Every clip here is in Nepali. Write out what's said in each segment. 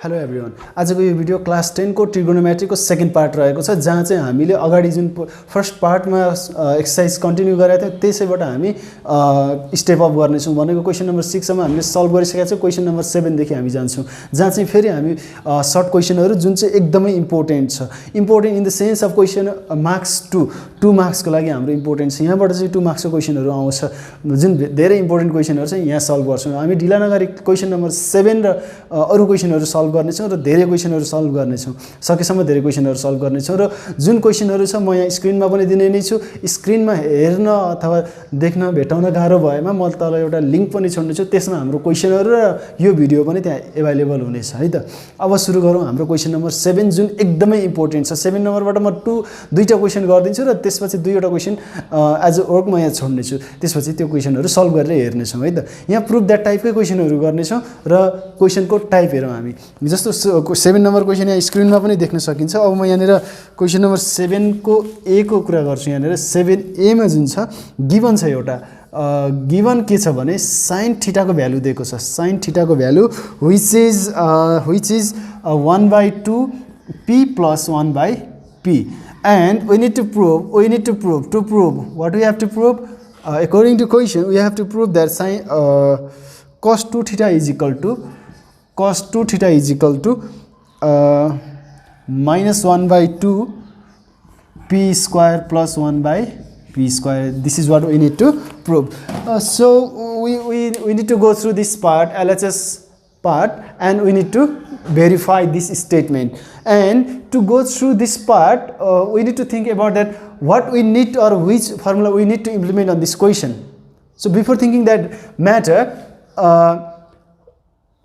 हेलो एभ्रिवान, आजको यो भिडियो क्लास 10 को ट्रिगोनोमेट्री को सेकेन्ड पार्ट रहेको छ, जहाँ चाहिँ हामीले अगाडि जुन फर्स्ट पार्टमा एक्सरसाइज कन्टिन्यू गरेका थियौँ त्यसैबाट हामी स्टेप अप गर्नेछौँ। भनेको क्वेसन नम्बर 6 सम्म हामीले सल्भ गरिसकेका छौँ। क्वेसन नम्बर 7 देखि हामी जान्छौँ, जहाँ चाहिँ फेरि हामी सर्ट क्वेसनहरू जुन चाहिँ एकदमै इम्पोर्टेन्ट छ, important in the sense of question marks 2 मार्क्सको लागि हाम्रो इम्पोर्टेन्ट छ। यहाँबाट चाहिँ 2 मार्क्सको क्वेसनहरू आउँछ, जुन धेरै इम्पोर्टेन्ट क्वेसनहरू चाहिँ यहाँ सल्भ गर्छौँ। हामी ढिला नगरी क्वेसन नम्बर 7 र अरू क्वेसनहरू सल्भ गर्नेछौँ र धेरै क्वेसनहरू सल्भ गर्नेछौँ, सकेसम्म धेरै क्वेसनहरू सल्भ गर्नेछौँ। र जुन क्वेसनहरू छ म यहाँ स्क्रिनमा पनि दिने नै छु। स्क्रिनमा हेर्न अथवा देख्न भेटाउन गाह्रो भएमा म तल एउटा लिङ्क पनि छोड्नेछु, त्यसमा हाम्रो क्वेसनहरू र यो भिडियो पनि त्यहाँ एभाइलेबल हुनेछ है त। अब सुरु गरौँ हाम्रो क्वेसन नम्बर 7 जुन एकदमै इम्पोर्टेन्ट छ। 7 नम्बरबाट म दुईवटा क्वेसन गरिदिन्छु र त्यसपछि दुईवटा क्वेसन एज अ वर्क म यहाँ छोड्नेछु, त्यसपछि त्यो क्वेसनहरू सल्भ गरेर हेर्नेछौँ है त। यहाँ प्रुभ द्याट टाइपकै क्वेसनहरू गर्नेछौँ र क्वेसनको टाइप हेरौँ हामी। जस्तो 7 नम्बर क्वेसन यहाँ स्क्रिनमा पनि देख्न सकिन्छ। अब म यहाँनिर क्वेसन नम्बर 7 को ए को कुरा गर्छु। यहाँनिर 7A मा जुन छ गिभन छ एउटा, गिभन के छ भने साइन थीटाको भ्यालु दिएको छ। साइन थीटाको value which is 1/2 p plus 1/p, and we need to prove what we have to prove, according to question we have to prove that sin cos 2 theta is equal to minus 1/2 p square plus 1/p square. This is what we need to prove. So we need to go through this part, LHS part, and we need to verify this statement. And to go through this part, we need to think about that what we need or which formula we need to implement on this question. So before thinking that matter,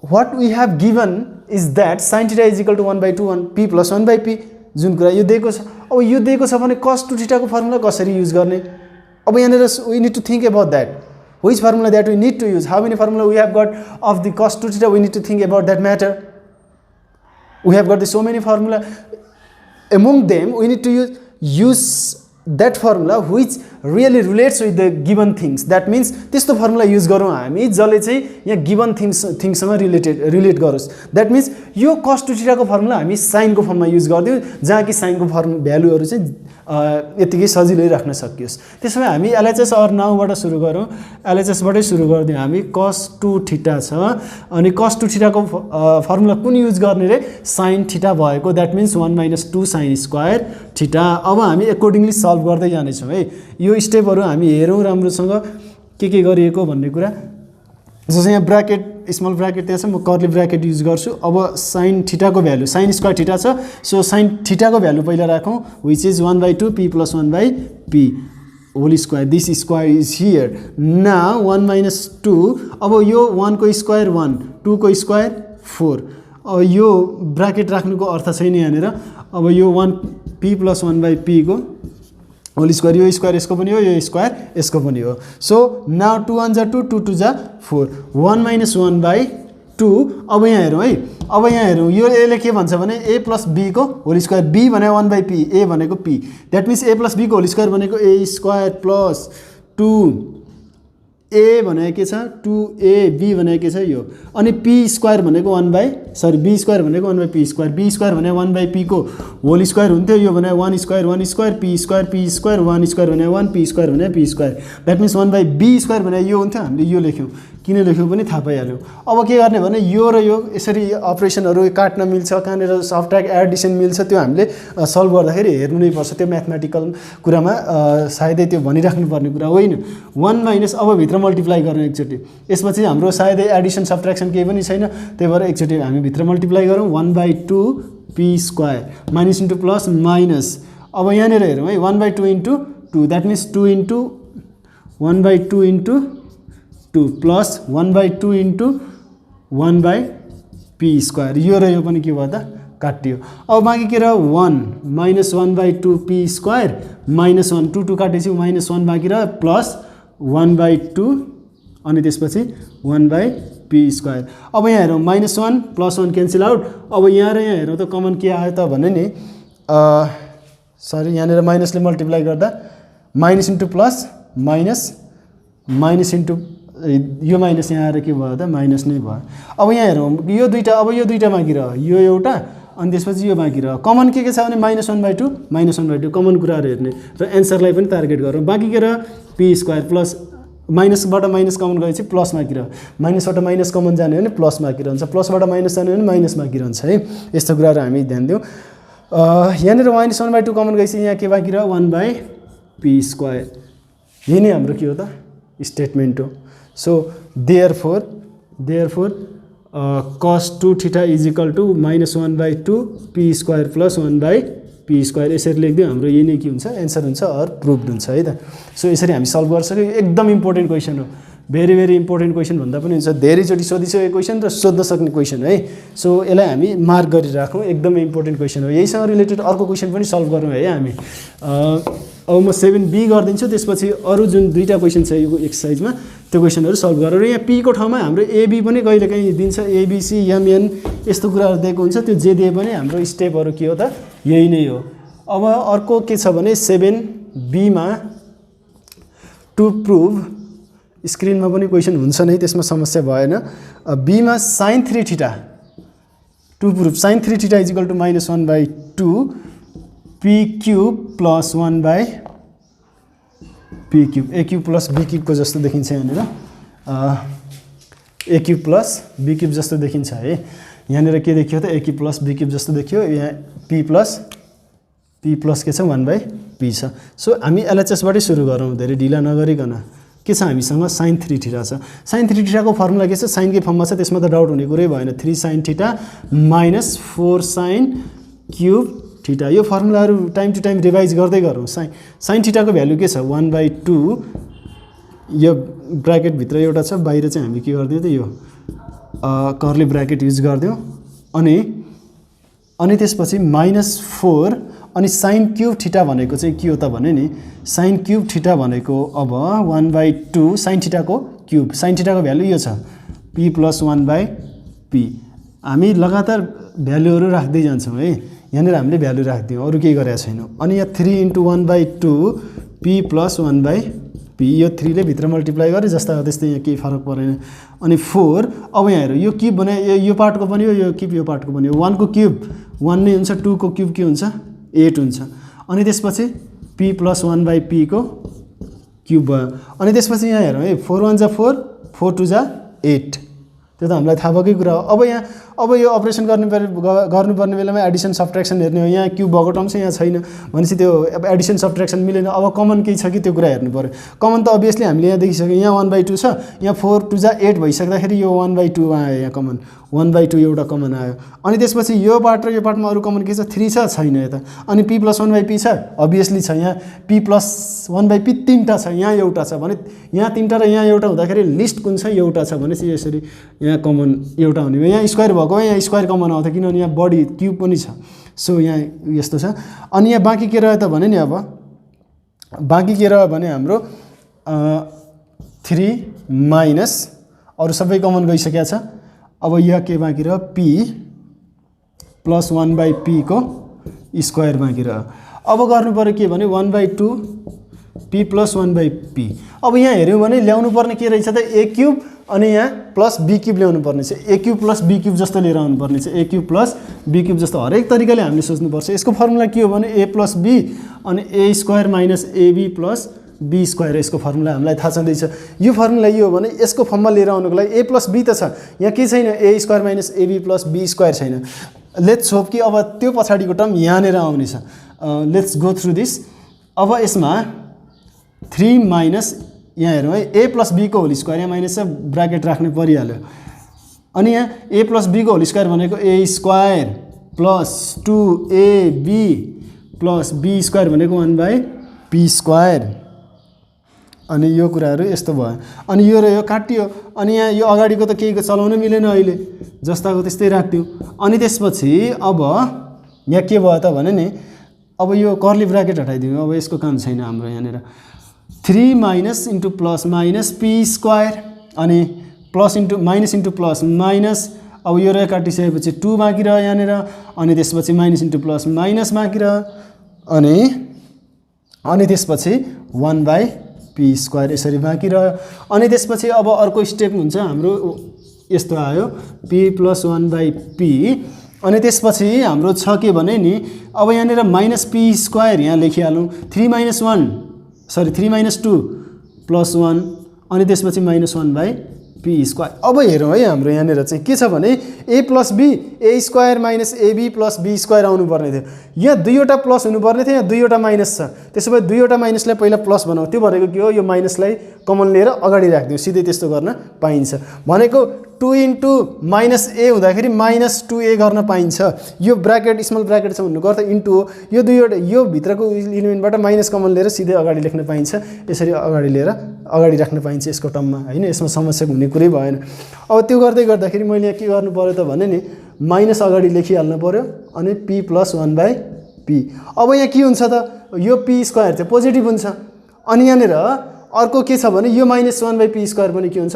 what we have given is that sin theta is equal to 1/2 p plus 1/p जुन कुरा यो दिएको छ। अब यो दिएको छ भने cos 2 theta को फर्मुला कसरी युज गर्ने? अब यहाँनिर we need to think about that, which formula that we need to use, how many formula we have got of the cos 2 theta, we need to think about that matter. We have got the so many formula, among them we need to use that formula which really relates with the given things. That means त्यस्तो फर्मुला युज गरौँ हामी जसले चाहिँ यहाँ गिभन थिङ्ससँग रिलेट गरोस्। द्याट मिन्स यो cos 2 थीटा को फर्मुला हामी साइनको फर्ममा युज गरिदिउँ, जहाँ कि साइनको भ्यालुहरू चाहिँ यतिकै सजिलै राख्न सकियोस्। त्यसो भए हामी LHS अर नाउबाट सुरु गरौँ। LHSबाटै सुरु गरिदिउँ हामी। cos 2 थीटा छ, अनि cos 2 थीटाको फर्मुला कुन युज गर्ने रे? साइन थीटा भएको। That means 1 - 2 sign square theta. अब हामी एकर्डिङली सल्भ गर्दै जानेछौँ है। यो स्टेपहरू हामी हेरौँ राम्रोसँग के गरिएको भन्ने कुरा। जस्तो यहाँ ब्राकेट, स्मल ब्राकेट त्यहाँ छ, म कर्ली ब्राकेट युज गर्छु। अब साइन थीटाको भ्यालु, साइन स्क्वायर थीटा छ, सो साइन थीटाको भ्यालु पहिला राखौँ, which is 1/2 p plus 1/p whole square. This square is here. Now 1 - 2, अब यो 1 को स्क्वायर 1, 2 को स्क्वायर 4। अब यो ब्राकेट राख्नुको अर्थ छैन यहाँनिर। अब यो 1p plus 1/p को होल स्क्वायर, यो स्क्वायर यसको पनि हो, यो स्क्वायर यसको पनि हो। सो नाउ 2 1 जा 2, 2 2 जा 4, 1 - 1/2। अब यहाँ हेरौँ है, अब यहाँ हेरौँ यो यसले के भन्छ भने a plus b को होल स्क्वायर, b भने 1/p, a भनेको p। That means a plus b को होल स्क्वायर भनेको a स्क्वायर प्लस 2a भनेको के छ 2ab भनेको के छ यो, अनि p स्क्वायर भनेको b स्क्वायर भनेको 1/p स्क्वायर। b स्क्वायर भने 1/p को होल स्क्वायर हुन्थ्यो, यो भने 1 स्क्वायर p स्क्वायर 1 स्क्वायर भने 1 p स्क्वायर भने p square. That means 1/b square भने यो हुन्थ्यो, हामीले यो लेख्यौँ, किन लेख्यौँ पनि थाहा पाइहाल्यौँ। अब के गर्ने भने यो र यो यसरी अपरेसनहरू काट्न मिल्छ, कहाँनिर सबट्र्याक्ट एडिसन मिल्छ, त्यो हामीले सल्भ गर्दाखेरि हेर्नु नै पर्छ। त्यो म्याथमेटिकल कुरामा सायदै त्यो भनिराख्नुपर्ने कुरा होइन। 1 - अब भित्र मल्टिप्लाई गर्ने एकचोटि, यसपछि हाम्रो सायदै एडिसन सब्ट्र्याक्सन केही पनि छैन, त्यही भएर एकचोटि हामी भित्र मल्टिप्लाई गरौँ। 1/2 p square minus into plus minus. अब यहाँनिर हेरौँ है, 1/2 into 2, that means 2 into 1/2 into 2 plus 1/2 into 1/p square. यो र यो पनि के भयो त काटियो। अब बाँकी के रह्यो 1 - 1/2 p स्क्वायर माइनस 1, 2 2 काटेपछि -1 बाँकी रह्यो, प्लस 1/2 अनि त्यसपछि 1/p स्क्वायर। अब यहाँ हेरौँ -1 + 1 क्यान्सल आउट। अब यहाँ र यहाँ हेरौँ त कमन के आयो त भने नि सरी यहाँनिर माइनसले मल्टिप्लाई गर्दा minus into plus minus minus into यो माइनस यहाँ आएर के भयो त माइनस नै भयो। अब यहाँ हेरौँ यो दुईटा, अब यो दुईटा बाँकी रह्यो, यो एउटा अनि त्यसपछि यो बाँकी रह्यो। कमन के छ भने -1/2 -1/2 कमन कुराहरू हेर्ने र एन्सरलाई पनि टार्गेट गरौँ। बाँकी के रह्यो p² प्लस माइनसबाट माइनस कमन गएपछि प्लस बाँकी रह्यो, माइनसबाट माइनस कमन जाने हो भने प्लस बाँकी रहन्छ, प्लसबाट माइनस जाने हो भने माइनस बाँकी रहन्छ है। यस्तो कुराहरू हामी ध्यान दिउँ। यहाँनिर -1/2 कमन गएपछि यहाँ के बाँकी रह्यो 1/p²। यही नै हाम्रो के हो त स्टेटमेन्ट हो। So therefore cos 2θ is equal to -1/2 p² plus 1/p²। यसरी लेखिदियो, हाम्रो यही नै के हुन्छ एन्सर हुन्छ अर प्रुभड हुन्छ है त। सो यसरी हामी सल्भ गर्न सक्यो। एकदम इम्पोर्टेन्ट क्वेसन हो, भेरी भेरी इम्पोर्टेन्ट क्वेसन भन्दा पनि हुन्छ, धेरैचोटि सोधिसकेको क्वेसन र सोध्न सक्ने क्वेसन है। सो यसलाई हामी मार्क गरिराखौँ, एकदमै इम्पोर्टेन्ट क्वेसन हो। यहीसँग रिलेटेड अर्को क्वेसन पनि सल्भ गरौँ है हामी। अब म 7b गरिदिन्छु, त्यसपछि अरू जुन दुईवटा क्वेसन छ यो एक्सर्साइजमा त्यो क्वेसनहरू सल्भ गरेर यहाँ p को ठाउँमा हाम्रो एबी पनि कहिलेकाहीँ दिन्छ, एबिसी एमएन यस्तो कुराहरू दिएको हुन्छ, त्यो जे दिए पनि हाम्रो स्टेपहरू के हो त यही नै हो। अब अर्को के छ भने 7b मा टु प्रुभ, स्क्रिनमा पनि क्वेसन हुन्छ नै, त्यसमा समस्या भएन। b मा sin 3θ to prove sin 3θ is equal to -1/2 p³ plus 1/p³ a³ plus b³ को जस्तो देखिन्छ यहाँनिर, a³ प्लस b³ जस्तो देखिन्छ है। यहाँनिर के देखियो त a³ प्लस b³ जस्तो देखियो, यहाँ p प्लस के छ 1/p छ। सो हामी एलएचएसबाटै सुरु गरौँ, धेरै ढिला नगरिकन। के छ हामीसँग sin 3θ छ। sin 3θ को फर्मुला के छ, साइनकै फर्ममा छ, त्यसमा त डाउट हुने कुरै भएन। 3 sin θ माइनस 4 sin³ थीटा। यो फर्मुलाहरू टाइम टु टाइम रिभाइज गर्दै गरौँ। sin θ को भ्यालु के छ 1/2, यो ब्राकेटभित्र एउटा छ, बाहिर चाहिँ हामी के गरिदियो त यो कर्ली ब्राकेट युज गरिदिउँ। अनि त्यसपछि -4 अनि sin³ भनेको चाहिँ के हो त भने नि sin³ भनेको अब 1/2 sin θ को क्युब, sin θ को भ्यालु यो छ p प्लस 1/p। हामी लगातार भ्यालुहरू राख्दै जान्छौँ है, यहाँनिर हामीले भ्यालु राखिदियौँ, अरू केही गरेका छैनौँ। अनि यहाँ 3 × 1/2 p प्लस 1/p, यो 3 ले भित्र मल्टिप्लाई गरे जस्ता त्यस्तै, यहाँ केही फरक परेन। अनि 4, अब यहाँ हेर यो क्युब भने यो पार्टको बन्यो, यो क्युब यो पार्टको बन्यो। 1 को क्युब 1 नै हुन्छ, 2 को क्युब के हुन्छ 8 हुन्छ। अनि त्यसपछि p प्लस 1/p को क्युब भयो। अनि त्यसपछि यहाँ हेरौँ है 4 1 जा 4, 4 2 जा 8, त्यो त हामीलाई थाहा भएकै कुरा हो। अब यो अपरेसन गर्नुपर्ने बेलामा एडिसन सब्ट्र्याक्सन हेर्ने हो। यहाँ क्युब भएको टर्म चाहिँ यहाँ छैन भनेपछि त्यो अब एडिसन सब्ट्र्याक्सन मिलेन। अब कमन केही छ कि त्यो कुरा हेर्नु पऱ्यो। कमन त अभियसली हामीले यहाँ देखिसक्यो, यहाँ 1/2 छ, यहाँ 4 2 जा 8 भइसक्दाखेरि यो 1/2 आयो, यहाँ कमन 1/2 एउटा कमन आयो। अनि त्यसपछि यो पार्ट र यो पार्टमा अरू कमन के छ 3 छ, छैन यता। अनि p प्लस 1/p छ, अभियसली छ, यहाँ p प्लस 1/p 3टा छ, यहाँ एउटा छ भने यहाँ 3टा र यहाँ एउटा हुँदाखेरि लिस्ट कुन छ एउटा छ भने चाहिँ यसरी यहाँ कमन एउटा हुने भयो। यहाँ स्क्वायर भएको यहाँ स्क्वायर कमन आउँथ्यो, किनभने यहाँ बडी क्युब पनि छ। सो यहाँ यस्तो छ। अनि यहाँ बाँकी के रह्यो त भने नि, अब बाँकी के रह्यो भने हाम्रो 3 माइनस अरू सबै कमन गइसकेको छ। अब यहाँ के बाँकी रह्यो p प्लस 1/p को स्क्वायर बाँकी रह्यो। अब गर्नु पर्यो के भने 1/2 p प्लस 1/p। अब यहाँ हेऱ्यौँ भने ल्याउनु पर्ने के रहेछ त a³ अनि यहाँ प्लस b³ ल्याउनु पर्ने छ, a³ प्लस b³ जस्तो लिएर आउनु पर्ने छ, a³ प्लस b³ जस्तो हरेक तरिकाले हामीले सोच्नुपर्छ। यसको फर्मुला के हो भने a प्लस b अनि a² minus ab plus b², यसको फर्मुला हामीलाई थाहा छँदैछ। यो फर्मुला यो हो भने यसको फर्ममा लिएर आउनुको लागि a प्लस b त छ, यहाँ के छैन a² minus ab plus b² छैन। लेट्स होप कि अब त्यो पछाडिको टर्म यहाँनिर आउनेछ। Let's go through this. अब यसमा 3 माइनस यहाँ हेरौँ है a प्लस b को होल स्क्वायर, यहाँ माइनस चाहिँ ब्राकेट राख्ने परिहाल्यो। अनि यहाँ a प्लस b को होल स्क्वायर भनेको a² plus 2ab plus b² भनेको 1/p²। अनि यो कुराहरू यस्तो भयो। अनि यो र यो काटियो। अनि यहाँ यो अगाडिको त केही चलाउन मिलेन, अहिले जस्ताको त्यस्तै राख्दिउँ। अनि त्यसपछि अब यहाँ के भयो त भने नि, अब यो कर्ली ब्राकेट हटाइदिउँ, अब यसको काम छैन हाम्रो यहाँनिर। 3 minus into plus minus p² अनि plus into minus into plus minus. अब यो र काटिसकेपछि 2 बाँकी रह्यो यहाँनिर। अनि त्यसपछि माइनस इन्टु प्लस माइनस बाँकी रह्यो। अनि त्यसपछि 1/p² यसरी बाँकी रह्यो। अनि त्यसपछि अब अर्को स्टेप हुन्छ हाम्रो यस्तो आयो p + 1/p। अनि त्यसपछि हाम्रो छ के भने नि अब यहाँनिर -p² यहाँ लेखिहालौँ 3 - 2 + 1 अनि त्यसपछि -1/p²। अब हेरौँ है हाम्रो यहाँनिर चाहिँ के छ भने a + b a² - ab + b² आउनुपर्ने थियो। यहाँ दुईवटा प्लस हुनुपर्ने थियो, यहाँ दुईवटा माइनस छ। त्यसो भए दुईवटा माइनसलाई पहिला प्लस बनाऊ। त्यो भनेको के हो, यो माइनसलाई कमन लिएर अगाडि राखिदिउँ, सिधै त्यस्तो गर्न पाइन्छ। भनेको 2 * -a हुँदाखेरि -2a गर्न पाइन्छ। यो ब्राकेट स्मल ब्राकेट छ भन्नुको अर्थ इन्टु हो। यो दुईवटा यो भित्रको इलिमेन्टबाट माइनस कमन लिएर सिधै अगाडि लेख्न पाइन्छ। यसरी अगाडि लिएर अगाडि राख्न पाइन्छ यसको टर्ममा हैन। यसमा समस्या हुने कुरै भएन। अब त्यो गर्दै गर्दाखेरि मैले यहाँ के गर्नु पर्यो त भने नि माइनस अगाडि लेखिहाल्नु पर्यो अनि p + 1/p। अब यहाँ के हुन्छ त, यो p² चाहिँ पोजिटिभ हुन्छ। अनि यहाँनिर अर्को के छ भने यो -1/p² पनि के हुन्छ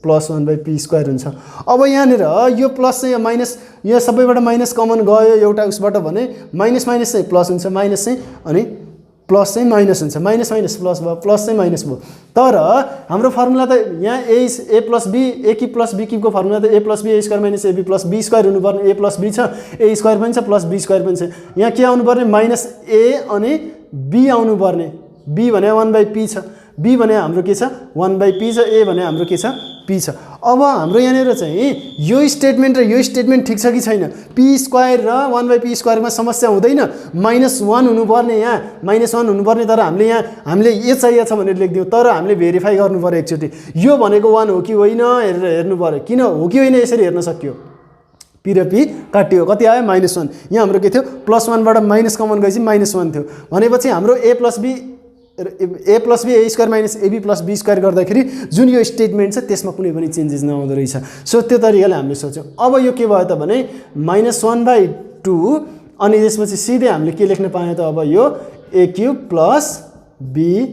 +1/p² हुन्छ। अब यहाँनिर यो प्लस चाहिँ माइनस यहाँ सबैबाट माइनस कमन गयो एउटा उसबाट भने माइनस चाहिँ प्लस हुन्छ, माइनस चाहिँ अनि प्लस चाहिँ माइनस हुन्छ, माइनस प्लस भयो, प्लस चाहिँ माइनस भयो। तर हाम्रो फर्मुला त यहाँ a + b a³ + b³ को फर्मुला त a + b a² - ab + b² हुनुपर्ने। a + b छ, a² पनि छ, प्लस b² पनि छ। यहाँ के आउनुपर्ने -a अनि b आउनुपर्ने। b भने 1/p छ, b भने हाम्रो के छ 1/p छ, a भने हाम्रो के छ p छ। अब हाम्रो यहाँनिर चाहिँ यो स्टेटमेन्ट र यो स्टेटमेन्ट ठिक छ कि छैन, p² र 1/p² मा समस्या हुँदैन। -1 हुनुपर्ने, यहाँ -1 हुनुपर्ने, तर हामीले ए चाहिएको छ भनेर लेखिदिउँ। तर हामीले भेरिफाई गर्नु पर्यो एकचोटि यो भनेको 1 हो कि होइन हेरेर हेर्नु पर्यो। किन हो कि होइन यसरी हेर्न सकियो। p र p काटियो, कति आयो -1। यहाँ हाम्रो के थियो +1 बाट माइनस कमन गएपछि -1 थियो। भनेपछि हाम्रो a + b a + b a² - ab + b² गर्दाखेरि जुन यो स्टेटमेन्ट छ त्यसमा कुनै पनि चेन्जेस नआउँदो रहेछ। सो त्यो तरिकाले हामीले सोच्यौँ। अब यो के भयो त भने -1/2 अनि त्यसपछि सिधै हामीले के लेख्न पायौँ त अब यो a³ + b³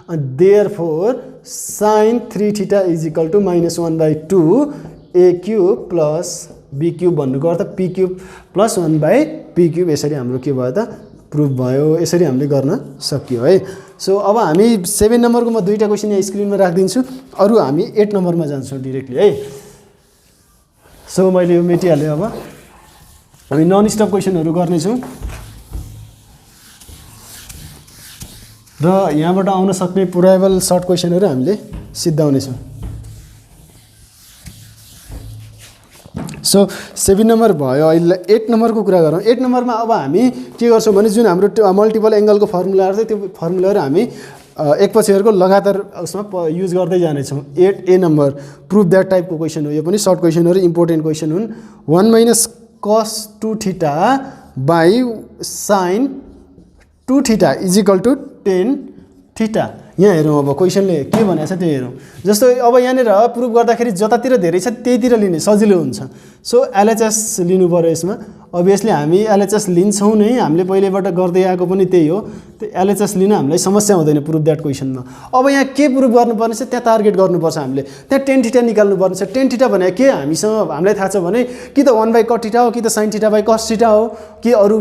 and therefore sin 3θ = -1/2 a³ + b³ भन्नुको अर्थ p³ + 1/p³। यसरी हाम्रो के भयो त प्रुफ भयो। यसरी हामीले गर्न सकियो है। सो अब हामी 7 नम्बरको म दुईटा क्वेसन यहाँ स्क्रिनमा राखिदिन्छु, अरू हामी 8 नम्बरमा जान्छौँ डिरेक्टली है। सो मैले यो मेटिहालेँ। अब हामी नन स्टप क्वेसनहरू गर्नेछौँ र यहाँबाट आउन सक्ने पुराइबल सर्ट क्वेसनहरू हामीले सिद्धाउनेछौँ। सो 7 नम्बर भयो। अहिले 8 नम्बरको कुरा गरौँ। 8 नम्बरमा अब हामी के गर्छौँ भने जुन हाम्रो मल्टिपल एङ्गलको फर्मुलाहरू थियो त्यो फर्मुलाहरू हामी एकपछि अर्को लगातार उसमा युज गर्दै जानेछौँ। 8A नम्बर प्रुभ द्याट टाइपको क्वेसन हो। यो पनि सर्ट क्वेसनहरू इम्पोर्टेन्ट क्वेसन हुन्। 1 - cos 2θ / sin 2θ = tan θ। यहाँ हेरौँ अब क्वेसनले के भनेको छ त्यो हेरौँ। जस्तो अब यहाँनिर प्रुभ गर्दाखेरि जतातिर धेरै छ त्यहीतिर लिने सजिलो हुन्छ। सो एलएचएस लिनु पर्यो यसमा। अभियसली हामी एलएचएस लिन्छौँ नै, हामीले पहिल्यैबाट गर्दै आएको पनि त्यही हो। त्यो एलएचएस लिन हामीलाई समस्या हुँदैन प्रुभ द्याट क्वेसनमा। अब यहाँ के प्रुभ गर्नुपर्ने छ त्यहाँ टार्गेट गर्नुपर्छ हामीले। त्यहाँ tan θ निकाल्नुपर्ने छ। tan θ भने के हामीसँग हामीलाई थाहा छ भने कि त 1/cot θ हो कि त sin θ/cos θ हो कि अरू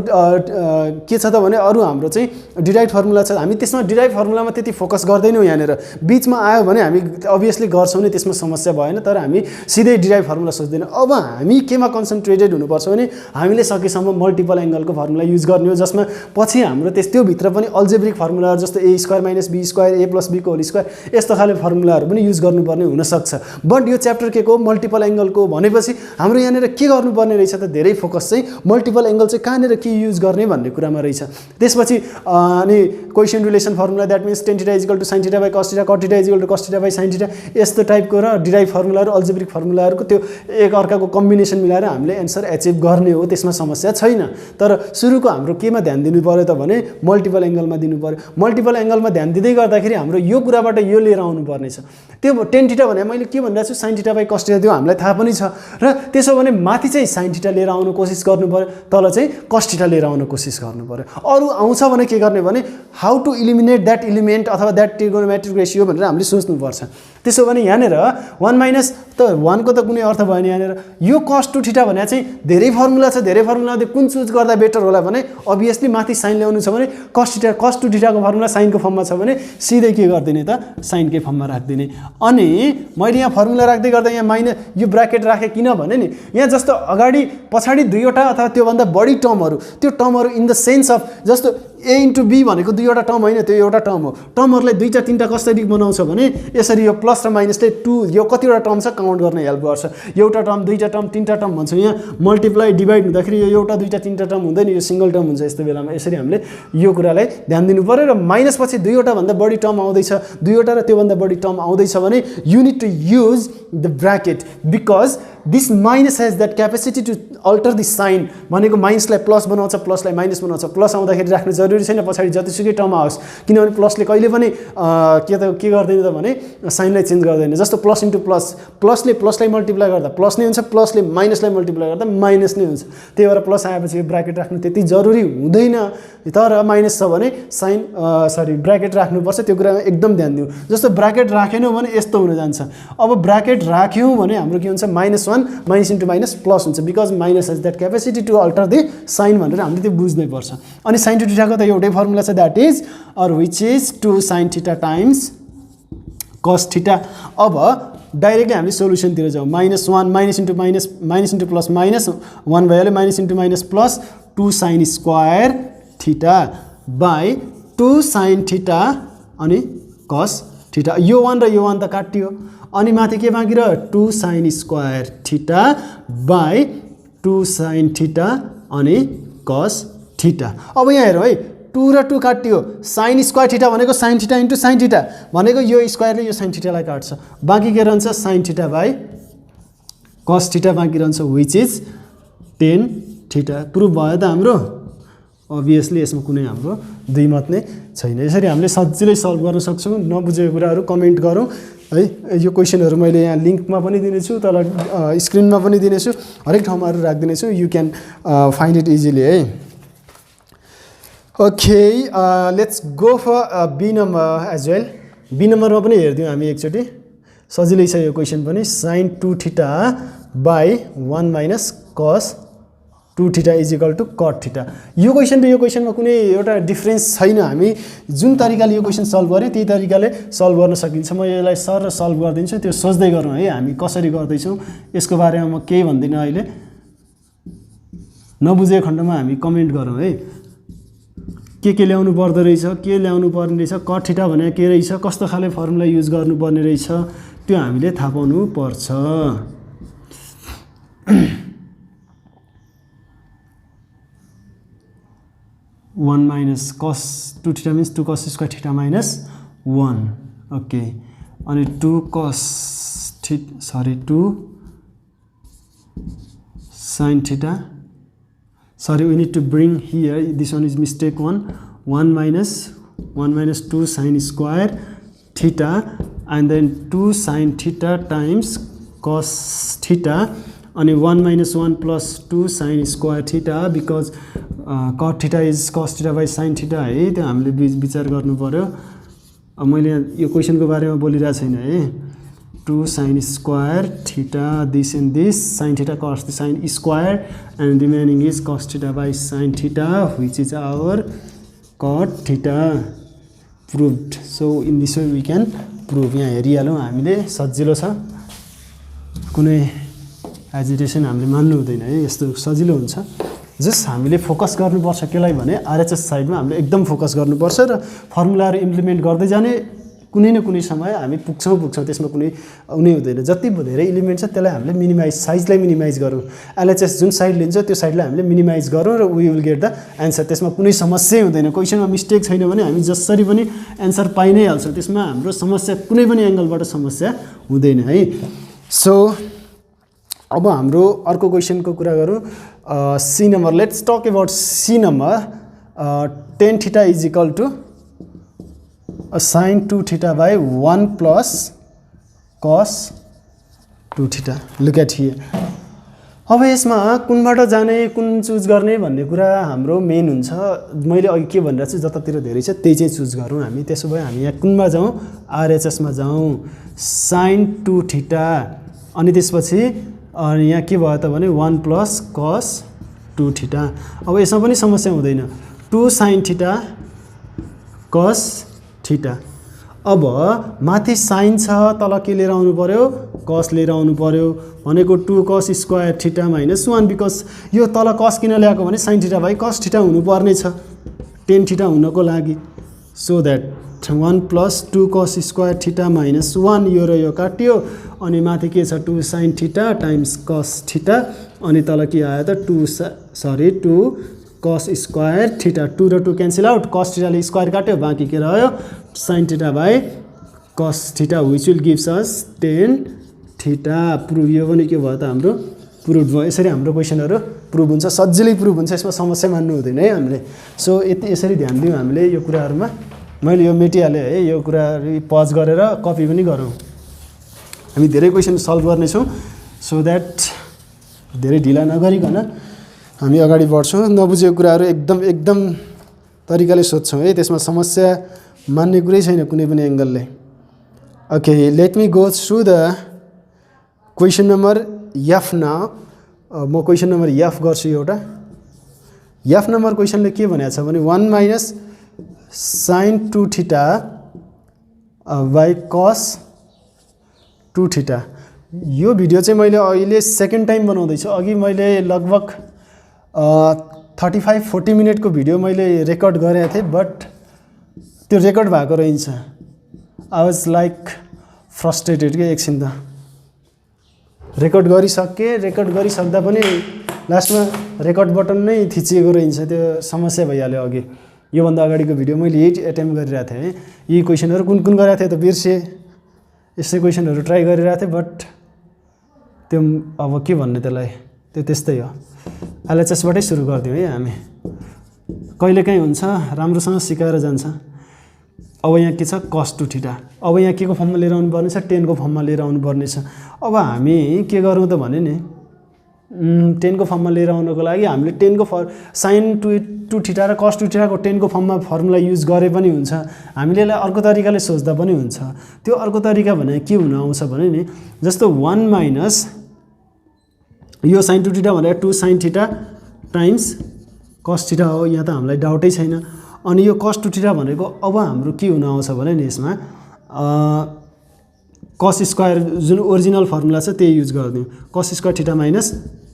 के छ त भने अरू हाम्रो चाहिँ डिराइभ फर्मुला छ। हामी त्यसमा डिराइभ फर्मुलामा त्यति फोकस गर्दैनौँ। यहाँनिर बिचमा आयो भने हामी अभियसली गर्छौँ नि, त्यसमा समस्या भएन। तर हामी सिधै डिराइभ फर्मुला सोच्दैनौँ। अब हामी केमा कन्सन्ट्रेटेड हुनुपर्छ भने हामीले सकेसम्म मल्टिपल एङ्गलको फर्मुला युज गर्ने हो, जसमा पछि हाम्रो त्योभित्र पनि अल्जेब्रिक फर्मुलाहरू जस्तो a² - b² a + b² यस्तो खाले फर्मुलाहरू पनि युज गर्नुपर्ने हुनसक्छ। बट यो च्याप्टर के को मल्टिपल एङ्गलको भनेपछि हाम्रो यहाँनिर के गर्नुपर्ने रहेछ त धेरै फोकस चाहिँ मल्टिपल एङ्गल चाहिँ कहाँनिर के युज गर्ने भन्ने कुरामा रहेछ। त्यसपछि अनि question relation formula that means tan θ = sin θ/cos θ cot θ = cos θ/sin θ यस्तो टाइपको र डिराइभ फर्मुलाहरू अल्जेब्रिक फर्मुलाहरूको त्यो एक अर्काको कम्बिनेसन मिलाएर हामीले एन्सर एचिभ गर्ने हो। त्यसमा समस्या छैन। तर सुरुको हाम्रो केमा ध्यान दिनु पर्यो त भने मल्टिपल एङ्गलमा दिनु पर्यो। मल्टिपल एङ्गलमा ध्यान दिँदै गर्दाखेरि हाम्रो यो कुराबाट यो लिएर आउनु पर्ने छ। त्यो tan θ भने मैले के भनिरहेको छु sin θ/cos θ त्यो हामीलाई थाहा पनि छ। र त्यसो भने माथि चाहिँ sin θ लिएर आउनु कोसिस गर्नु पर्यो, तल चाहिँ cos θ लिएर आउनु कोसिस गर्नु पर्यो। अरू आउँछ भने के गर्ने भने how to eliminate that element अथवा द्याट ट्रिगोनोमेट्रिक रेसियो भनेर हामीले सोच्नुपर्छ। त्यसो भने यहाँनिर 1 - त 1 को त कुनै अर्थ भएन यहाँनिर। यो cos 2 थीटा भने चाहिँ धेरै फर्मुला छ, धेरै फर्मुलामध्ये कुन चुज गर्दा बेटर होला भने अभियसली माथि साइन ल्याउनु छ भने cos 2 थीटाको फर्मुला साइनको फर्ममा छ भने सिधै के गर्दिने त साइनकै फर्ममा राख्दिने। अनि मैले यहाँ फर्मुला राख्दै गर्दा यहाँ माइनस यो ब्र्याकेट राखेँ किन भने नि यहाँ जस्तो अगाडि पछाडि दुईवटा अथवा त्योभन्दा बढी टर्महरू, त्यो टर्महरू इन द सेन्स अफ जस्तो a इन्टु b भनेको दुईवटा टर्म होइन, त्यो एउटा टर्म हो। टर्महरूलाई दुईटा तिनटा कसरी बनाउँछ भने यसरी यो प्लस र माइनसले 2 यो कतिवटा टर्म छ काउन्ट गर्न हेल्प गर्छ। एउटा टर्म दुईटा टर्म तिनटा टर्म भन्छौँ, यहाँ मल्टिप्लाई डिभाइड हुँदाखेरि यो एउटा दुईटा तिनटा टर्म हुँदैन, यो सिंगल टर्म हुन्छ। यस्तो बेलामा यसरी हामीले यो कुरालाई ध्यान दिनु पर्यो। र माइनस पछि दुईवटा भन्दा बढी टर्म आउँदैछ, दुईवटा र त्योभन्दा बढी टर्म आउँदैछ भने you need to use the bracket because this minus has that capacity to alter the sign. भनेको माइनसलाई प्लस बनाउँछ, प्लसलाई माइनस बनाउँछ। प्लस आउँदाखेरि राख्नु जरुरी छैन, पछाडि जतिसुकै टर्म आओस्, किनभने प्लसले कहिले पनि के गर्दैन त भने साइनलाई चेन्ज गर्दैन। जस्तो प्लस इन्टु प्लस, प्लसले प्लसलाई मल्टिप्लाई गर्दा प्लस नै हुन्छ, प्लसले माइनसलाई मल्टिप्लाई गर्दा माइनस नै हुन्छ। त्यही भएर प्लस आएपछि यो ब्र्याकेट राख्नु त्यति जरुरी हुँदैन। तर माइनस छ भने ब्र्याकेट राख्नुपर्छ, त्यो कुरामा एकदम ध्यान दिउँ। जस्तो ब्र्याकेट राखेनौँ भने यस्तो हुन जान्छ। अब ब्र्याकेट राख्यौँ भने हाम्रो के हुन्छ -1 माइनस इन्टु माइनस प्लस हुन्छ because minus has that capacity to alter the sign भनेर हामीले त्यो बुझ्नै पर्छ। अनि साइन 2 थीटाको त एउटै फर्मुला छ, that is or which is 2 sin theta times cos theta. अब डाइरेक्टली हामीले सोल्युसनतिर जाउँ। -1 माइनस इन्टु प्लस माइनस 1 भइहाल्यो, minus into minus plus 2 sin square theta by 2 sin theta अनि cos थीटा। यो 1 र यो 1 त काटियो, अनि माथि के बाँकी रह्यो 2 sin square theta by 2 sin theta अनि cos थीटा। अब यहाँ हेरौँ है, 2 र 2 काटियो, साइन स्क्वायर थीटा भनेको sine theta into sine theta भनेको यो स्क्वायरले यो साइन थीटालाई काट्छ। बाँकी के रहन्छ sign theta by cos theta बाँकी रहन्छ विच इज 10 थीटा। प्रुफ भयो त हाम्रो। अभियसली यसमा कुनै हाम्रो दुई मत नै छैन। यसरी हामीले सजिलै सल्भ गर्न सक्छौँ। नबुझेको कुराहरू कमेन्ट गरौँ है। यो क्वेसनहरू मैले यहाँ लिङ्कमा पनि दिनेछु, तल स्क्रिनमा पनि दिनेछु, हरेक ठाउँमाहरू राखिदिनेछु। You can find it easily है। Okay, let's go for B number as well. B नम्बरमा पनि हेरिदिउँ हामी एकचोटि। सजिलै छ यो क्वेसन पनि। Sine 2 theta by 1 minus cos 2 theta is equal to cot theta. यो क्वेसन र यो क्वेसनमा कुनै एउटा डिफ्रेन्स छैन। हामी जुन तरिकाले यो क्वेसन सल्भ गऱ्यौँ त्यही तरिकाले सल्भ गर्न सकिन्छ। म यसलाई सर सल्भ गरिदिन्छु, त्यो सोच्दै गरौँ है हामी कसरी गर्दैछौँ। यसको बारेमा म केही भन्दिनँ अहिले। नबुझेको खण्डमा हामी कमेन्ट गरौँ है। के ल्याउनु पर्दो रहेछ, के ल्याउनु पर्ने रहेछ, cot थीटा भने के रहेछ, कस्तो खाले फर्मुला युज गर्नुपर्ने रहेछ, त्यो हामीले थाहा पाउनु पर्छ। 1 minus cos 2 theta means 2 cos square theta minus 1. Okay, and 2 cos theta, sorry, 2 sin theta. Sorry, we need to bring here, this one is mistake 1 minus 2 sin square theta and then 2 sin theta times cos theta and 1 minus 1 plus 2 sin square theta because cot theta is cos theta by sin theta है। त्यो हामीले विचार गर्नु पर्यो। अब मैले यो क्वेसनको बारेमा बोलिरहेको छैन है। 2 sin square theta this and this sin theta cos the sin square and remaining is cos theta by sin theta which is our cot theta proved. So in this way we can prove। यहाँ हेरिहालौँ हामीले, सजिलो छ, कुनै एजिटेसन हामीले मान्नु हुँदैन है। यस्तो सजिलो हुन्छ। जस्ट हामीले फोकस गर्नुपर्छ केलाई भने आरएचएस साइडमा हामीले एकदम फोकस गर्नुपर्छ र फर्मुलाहरू इम्प्लिमेन्ट गर्दै जाने। कुनै न कुनै समय हामी पुग्छौँ, त्यसमा कुनै उनी हुँदैन। जति धेरै इलिमेन्ट छ त्यसलाई हामीले मिनिमाइज, साइजलाई मिनिमाइज गरौँ। एलएचएस जुन साइड लिन्छ त्यो साइडलाई हामीले मिनिमाइज गरौँ र we will get the answer. त्यसमा कुनै समस्या हुँदैन। क्वेसनमा मिस्टेक छैन भने हामी जसरी पनि एन्सर पाइ नै हाल्छौँ। त्यसमा हाम्रो समस्या कुनै पनि एङ्गलबाट समस्या हुँदैन है। सो अब हाम्रो अर्को क्वेसनको कुरा गरौँ। C number, let's talk about C number. tan theta is equal to sin 2 theta by 1 plus cos 2 theta. Look at here. अब यसमा कुनबाट जाने, कुन चुज गर्ने भन्ने कुरा हाम्रो मेन हुन्छ। मैले अघि के भनिरहेको छु, जतातिर धेरै छ त्यही चाहिँ चुज गरौँ हामी। त्यसो भए हामी यहाँ कुनमा जाउँ, आरएचएसमा जाउँ। sin 2 थीटा अनि त्यसपछि यहाँ के भयो त भने 1 प्लस कस 2 थीटा। अब यसमा पनि समस्या हुँदैन, 2 साइन थीटा कस थीटा। अब माथि साइन छ, तल के लिएर आउनु पर्यो, कस लिएर आउनु पर्यो, भनेको 2 कस स्क्वायर थीटा माइनस 1, बिकज यो तल कस किन ल्याएको भने sign theta by cos theta हुनुपर्ने छ टेन थीटा हुनको लागि। सो द्याट 1 प्लस 2 कस स्क्वायर थीटा माइनस 1, यो र यो काट्यो, अनि माथि के छ 2 sign theta times cos theta, अनि तल के आयो त 2 कस स्क्वायर थीटा, 2 र 2 क्यान्सल आउट, कस थीटाले स्क्वायर काट्यो, बाँकी के रह्यो sign theta by cos theta, which will gives us tan theta. Prove, यो पनि के भयो त हाम्रो प्रुभ भयो। यसरी हाम्रो क्वेसनहरू प्रुभ हुन्छ, सजिलै प्रुभ हुन्छ, यसमा समस्या मान्नु हुँदैन है हामीले। सो यसरी ध्यान दिउँ हामीले यो कुराहरूमा। मैले यो मेटिहालेँ है, यो कुराहरू पज गरेर कपी पनि गरौँ। हामी धेरै क्वेसन सल्भ गर्नेछौँ, सो द्याट धेरै ढिला नगरिकन हामी अगाडि बढ्छौँ। नबुझेको कुराहरू एकदम तरिकाले सोध्छौँ है, त्यसमा समस्या मान्ने कुरै छैन कुनै पनि एङ्गलले। Okay, let me go through the question number F now. म क्वेसन नम्बर एफ गर्छु एउटा। एफ नम्बर क्वेसनले के भनेको छ भने 1 minus sign 2 theta by cos 2 theta. यो भिडियो चाहिँ मैले अहिले सेकेन्ड टाइम बनाउँदैछु। अघि मैले लगभग 35-40 मिनटको भिडियो मैले रेकर्ड गरेको थिएँ, बट त्यो रेकर्ड भएको रहन्छ। आई वाज लाइक फ्रस्ट्रेटेड के एकछिन त रेकर्ड गरिसक्दा पनि लास्टमा रेकर्ड बटन नै थिचिएको रहन्छ, त्यो समस्या भइहाल्यो। अघि योभन्दा अगाडिको भिडियो मैले यही एटेम्प गरिरहेको थिएँ है। यी क्वेसनहरू कुन गरेको थिएँ त बिर्सेँ, यस्तै क्वेसनहरू ट्राई गरिरहेको थिएँ, बट त्यो अब के भन्ने त्यसलाई, त्यो त्यस्तै हो। एलएचएसबाटै सुरु गरिदिउँ है हामी, कहिलेकाहीँ हुन्छ राम्रोसँग सिकाएर जान्छ। अब यहाँ के छ कस 2 थीटा, अब यहाँ के को फर्ममा लिएर आउनुपर्ने छ, 10 को फर्ममा लिएर आउनुपर्ने छ। अब हामी के गरौँ त भने नि 10 को फर्ममा लिएर आउनको लागि हामीले 10 को साइन 2 थीटा र कस 2 थीटाको 10 को फर्ममा फर्मुला युज गरे पनि हुन्छ। हामीले यसलाई अर्को तरिकाले सोच्दा पनि हुन्छ। त्यो अर्को तरिका भने के हुन आउँछ भने नि, जस्तो 1 माइनस यो साइन 2 थीटा भनेर 2 sign theta times cos theta हो, यहाँ त हामीलाई डाउटै छैन। अनि यो कस 2 थीटा भनेको अब हाम्रो के हुन आउँछ भने नि यसमा कस स्क्वायर जुन ओरिजिनल फर्मुला छ त्यही युज गरिदिउँ, cos square theta minus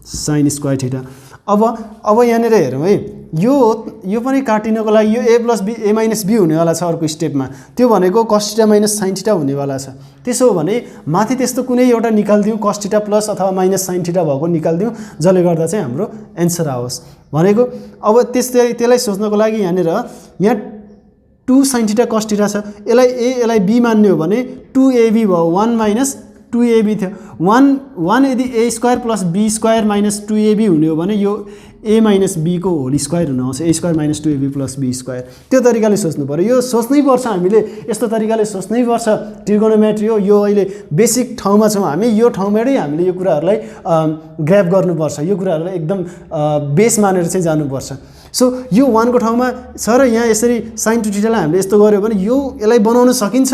sine square theta. अब यहाँनिर हेरौँ है, यो पनि काटिनको लागि यो A plus B, A minus B हुनेवाला छ अर्को स्टेपमा, त्यो भनेको कस थीटा माइनस साइन थीटा हुनेवाला छ। त्यसो हो भने माथि त्यस्तो कुनै एउटा निकालिदिउँ, कस थीटा प्लस अथवा माइनस साइन थीटा भएको निकालिदिउँ, जसले गर्दा चाहिँ हाम्रो एन्सर आओस् भनेको। अब त्यसलाई सोच्नको लागि यहाँ 2 साइन थीटा कस थीटा छ, यसलाई ए यसलाई बी मान्ने हो भने 2ab भयो, 1 माइनस 2ab थियो। 1 यदि A square plus be square minus 2ab हुने हो भने यो ए माइनस बी को होल स्क्वायर हुन आउँछ, A square minus 2ab plus be square. त्यो तरिकाले सोच्नु पऱ्यो, यो सोच्नै पर्छ हामीले, यस्तो तरिकाले सोच्नै पर्छ। ट्रिगोनोमेट्री हो, यो अहिले बेसिक ठाउँमा छौँ हामी, यो ठाउँबाटै हामीले यो कुराहरूलाई ग्र्याब गर्नुपर्छ, यो कुराहरूलाई एकदम बेस मानेर चाहिँ जानुपर्छ। सो यो 1 को ठाउँमा छ र यहाँ यसरी साइन 2 थीटालाई हामीले यस्तो गऱ्यो भने यसलाई बनाउन सकिन्छ,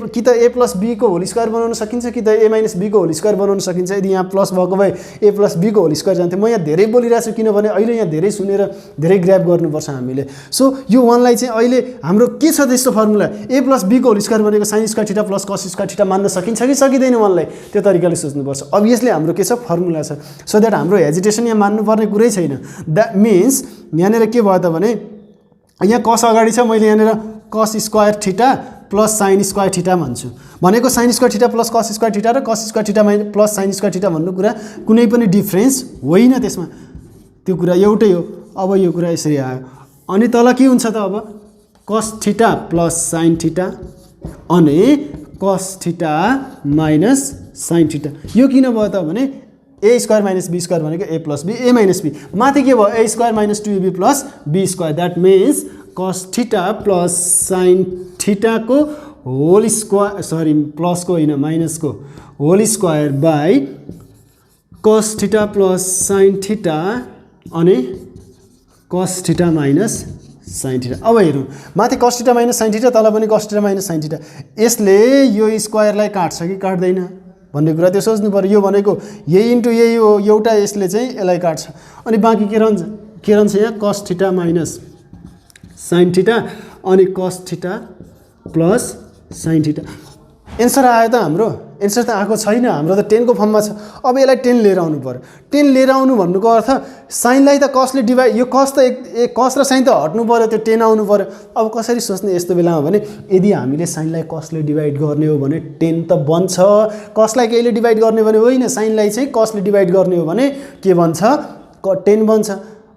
कि त ए प्लस बी को होल स्क्वायर बनाउन सकिन्छ, कि त ए माइनस बी को होल स्क्वायर बनाउन सकिन्छ। यदि यहाँ प्लस भएको भए ए प्लस बी को होल स्क्वायर जान्थ्यो। म यहाँ धेरै बोलिरहेको छु किनभने अहिले यहाँ धेरै सुनेर धेरै ग्र्याब गर्नुपर्छ हामीले। सो यो 1 लाई चाहिँ अहिले हाम्रो के छ त्यस्तो फर्मुला, ए प्लस बी को होल स्क्वायर भनेको sine square theta plus cos square theta मान्न सकिन्छ कि सकिँदैन 1 लाई, त्यो तरिकाले सोच्नुपर्छ। अभियसली हाम्रो के छ फर्मुला छ, सो द्याट हाम्रो हेजिटेसन यहाँ मान्नुपर्ने कुरै छैन। द्याट मिन्स यहाँनिर के भयो त भने यहाँ कस अगाडि छ, मैले यहाँनिर cos square theta plus sine square theta भन्छु, भनेको sine square theta plus cos square theta र cos square theta plus sine square theta भन्नु कुरा कुनै पनि डिफ्रेन्स होइन त्यसमा, त्यो कुरा एउटै हो। अब यो कुरा यसरी आयो, अनि तल के हुन्छ त अब कस थीटा प्लस साइन थीटा अनि cos theta minus sine theta. यो किन भयो त भने A square minus B square भनेको A plus B, A minus B, माथि के भयो A square minus 2ab plus be square. That means cos theta plus sine थीटाको होल स्क्वायर, सरी प्लसको होइन माइनसको whole square by cos theta plus sine theta अनि cos theta minus sine theta. अब हेरौँ माथि कस थीटा माइनस साइन थीटा, तल पनि कस थीटा माइनस साइन थीटा। यसले यो स्क्वायरलाई काट्छ कि काट्दैन भन्ने कुरा त्यो सोच्नु पर्यो। यो भनेको यही इन्टु यही हो, एउटा यसले चाहिँ यसलाई काट्छ। अनि बाँकी के रहन्छ यहाँ कस थीटा माइनस साइन थीटा अनि cos theta plus sine theta. Answer आयो त हाम्रो? एन्सर त आएको छैन, हाम्रो त 10 को फर्ममा छ। अब यसलाई 10 लिएर आउनु पर्यो। 10 लिएर आउनु भन्नुको अर्थ साइनलाई त कसले डिभाइड, यो कस त कस र साइन त हट्नु पर्यो, त्यो 10 आउनु पर्यो। अब कसरी सोच्ने यस्तो बेलामा भने यदि हामीले साइनलाई कसले डिभाइड गर्ने हो भने 10 त बन्छ, कसलाई केहीले डिभाइड गर्ने भने होइन, साइनलाई चाहिँ कसले डिभाइड गर्ने हो भने के बन्छ 10 बन्छ।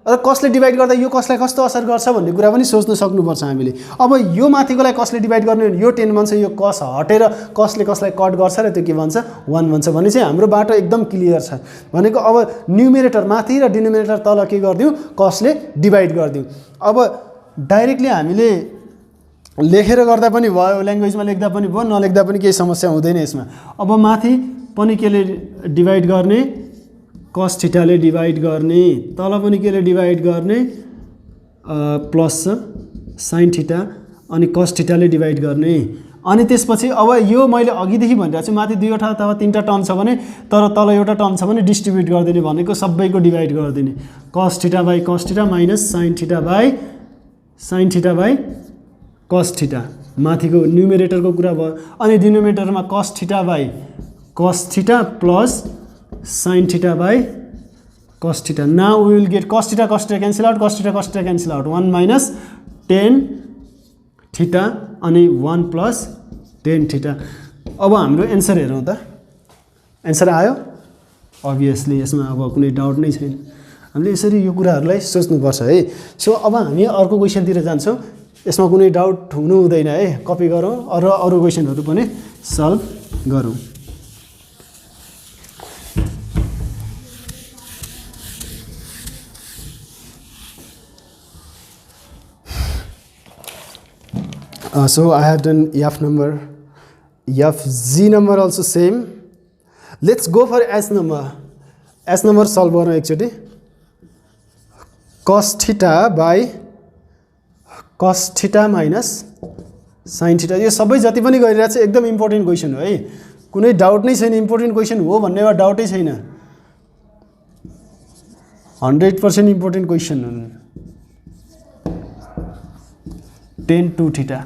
र कसले डिभाइड गर्दा यो कसलाई कस्तो असर गर्छ भन्ने कुरा पनि सोच्न सक्नुपर्छ हामीले। अब यो माथिकोलाई कसले डिभाइड गर्ने भने यो 10 बन्छ, यो कस हटेर कसले कसलाई कट गर्छ र त्यो के भन्छ 1 बन्छ भने चाहिँ हाम्रो बाटो एकदम क्लियर छ। भनेको अब न्युमेरेटर माथि र डिनोमिनेटर तल के गरिदिउँ, कसले डिभाइड गरिदिउँ। अब डाइरेक्टली हामीले लेखेर गर्दा पनि भयो, ल्याङ्ग्वेजमा लेख्दा पनि भयो, नलेख्दा पनि केही समस्या हुँदैन यसमा। अब माथि पनि केले डिभाइड गर्ने, कस थीटाले डिभाइड गर्ने, तल पनि केले डिभाइड गर्ने प्लस साइन थीटा अनि कस थीटाले डिभाइड गर्ने। अनि त्यसपछि अब यो मैले अघिदेखि भनिरहेको छु माथि 2 वटा अथवा 3टा टर्म छ भने तर तल एउटा टर्म छ भने डिस्ट्रिब्युट गरिदिने भनेको सबैको डिभाइड गरिदिने। Cos theta by cos theta minus sine theta by cos theta, माथिको न्युमेरेटरको कुरा भयो। अनि डिनोमिनेटरमा cos theta by cos theta plus sine theta by cos theta. Now we will get cos theta cancel out, cos theta cancel out, 1 minus 10 theta अनि 1 प्लस 10 थीटा। अब हाम्रो एन्सर हेरौँ त, एन्सर आयो अभियसली, यसमा अब कुनै डाउट नै छैन। हामीले यसरी यो कुराहरूलाई सोच्नुपर्छ है। सो अब हामी अर्को क्वेसनतिर जान्छौँ, यसमा कुनै डाउट हुनु हुँदैन है। कपी गरौँ र अरू क्वेसनहरू पनि सल्भ गरौँ। So I have done F number, F G number also same. Let's go for S number. S number solve गरौँ एकचोटि। cos theta by cos theta minus sine theta. यो सबै जति पनि गरिरहेको छ एकदम इम्पोर्टेन्ट क्वेसन हो है, कुनै डाउट नै छैन, इम्पोर्टेन्ट क्वेसन हो भन्नेमा डाउटै छैन, 100% इम्पोर्टेन्ट क्वेसन हो। 10 to थीटा।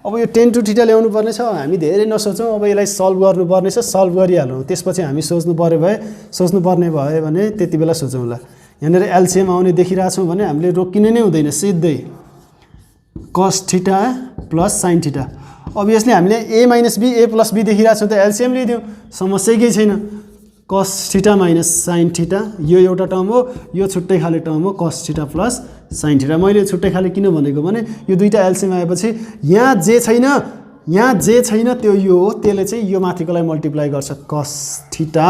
अब यो 10 to थीटा ल्याउनु पर्ने छ, हामी धेरै नसोचौँ, अब यसलाई सल्भ गर्नुपर्ने छ, सल्भ गरिहालौँ। त्यसपछि हामी सोच्नुपर्ने भयो भने त्यति बेला सोचौँला। यहाँनिर एलसिएम आउने देखिरहेछौँ भने हामीले रोकिने नै हुँदैन, सिधै cos theta plus sine theta. Obviously हामीले A minus B A plus B देखिरहेछौँ त एलसिएम लिइदिउँ, समस्या केही छैन। कस थीटा माइनस साइन थीटा यो एउटा टर्म हो, यो छुट्टै खाले टर्म हो कस थीटा प्लस साइन थीटा। मैले छुट्टै खाले किन भनेको भने यो दुईटा एलसिएम आएपछि यहाँ जे छैन त्यो यो हो, त्यसले चाहिँ यो माथिकोलाई मल्टिप्लाई गर्छ कस थीटा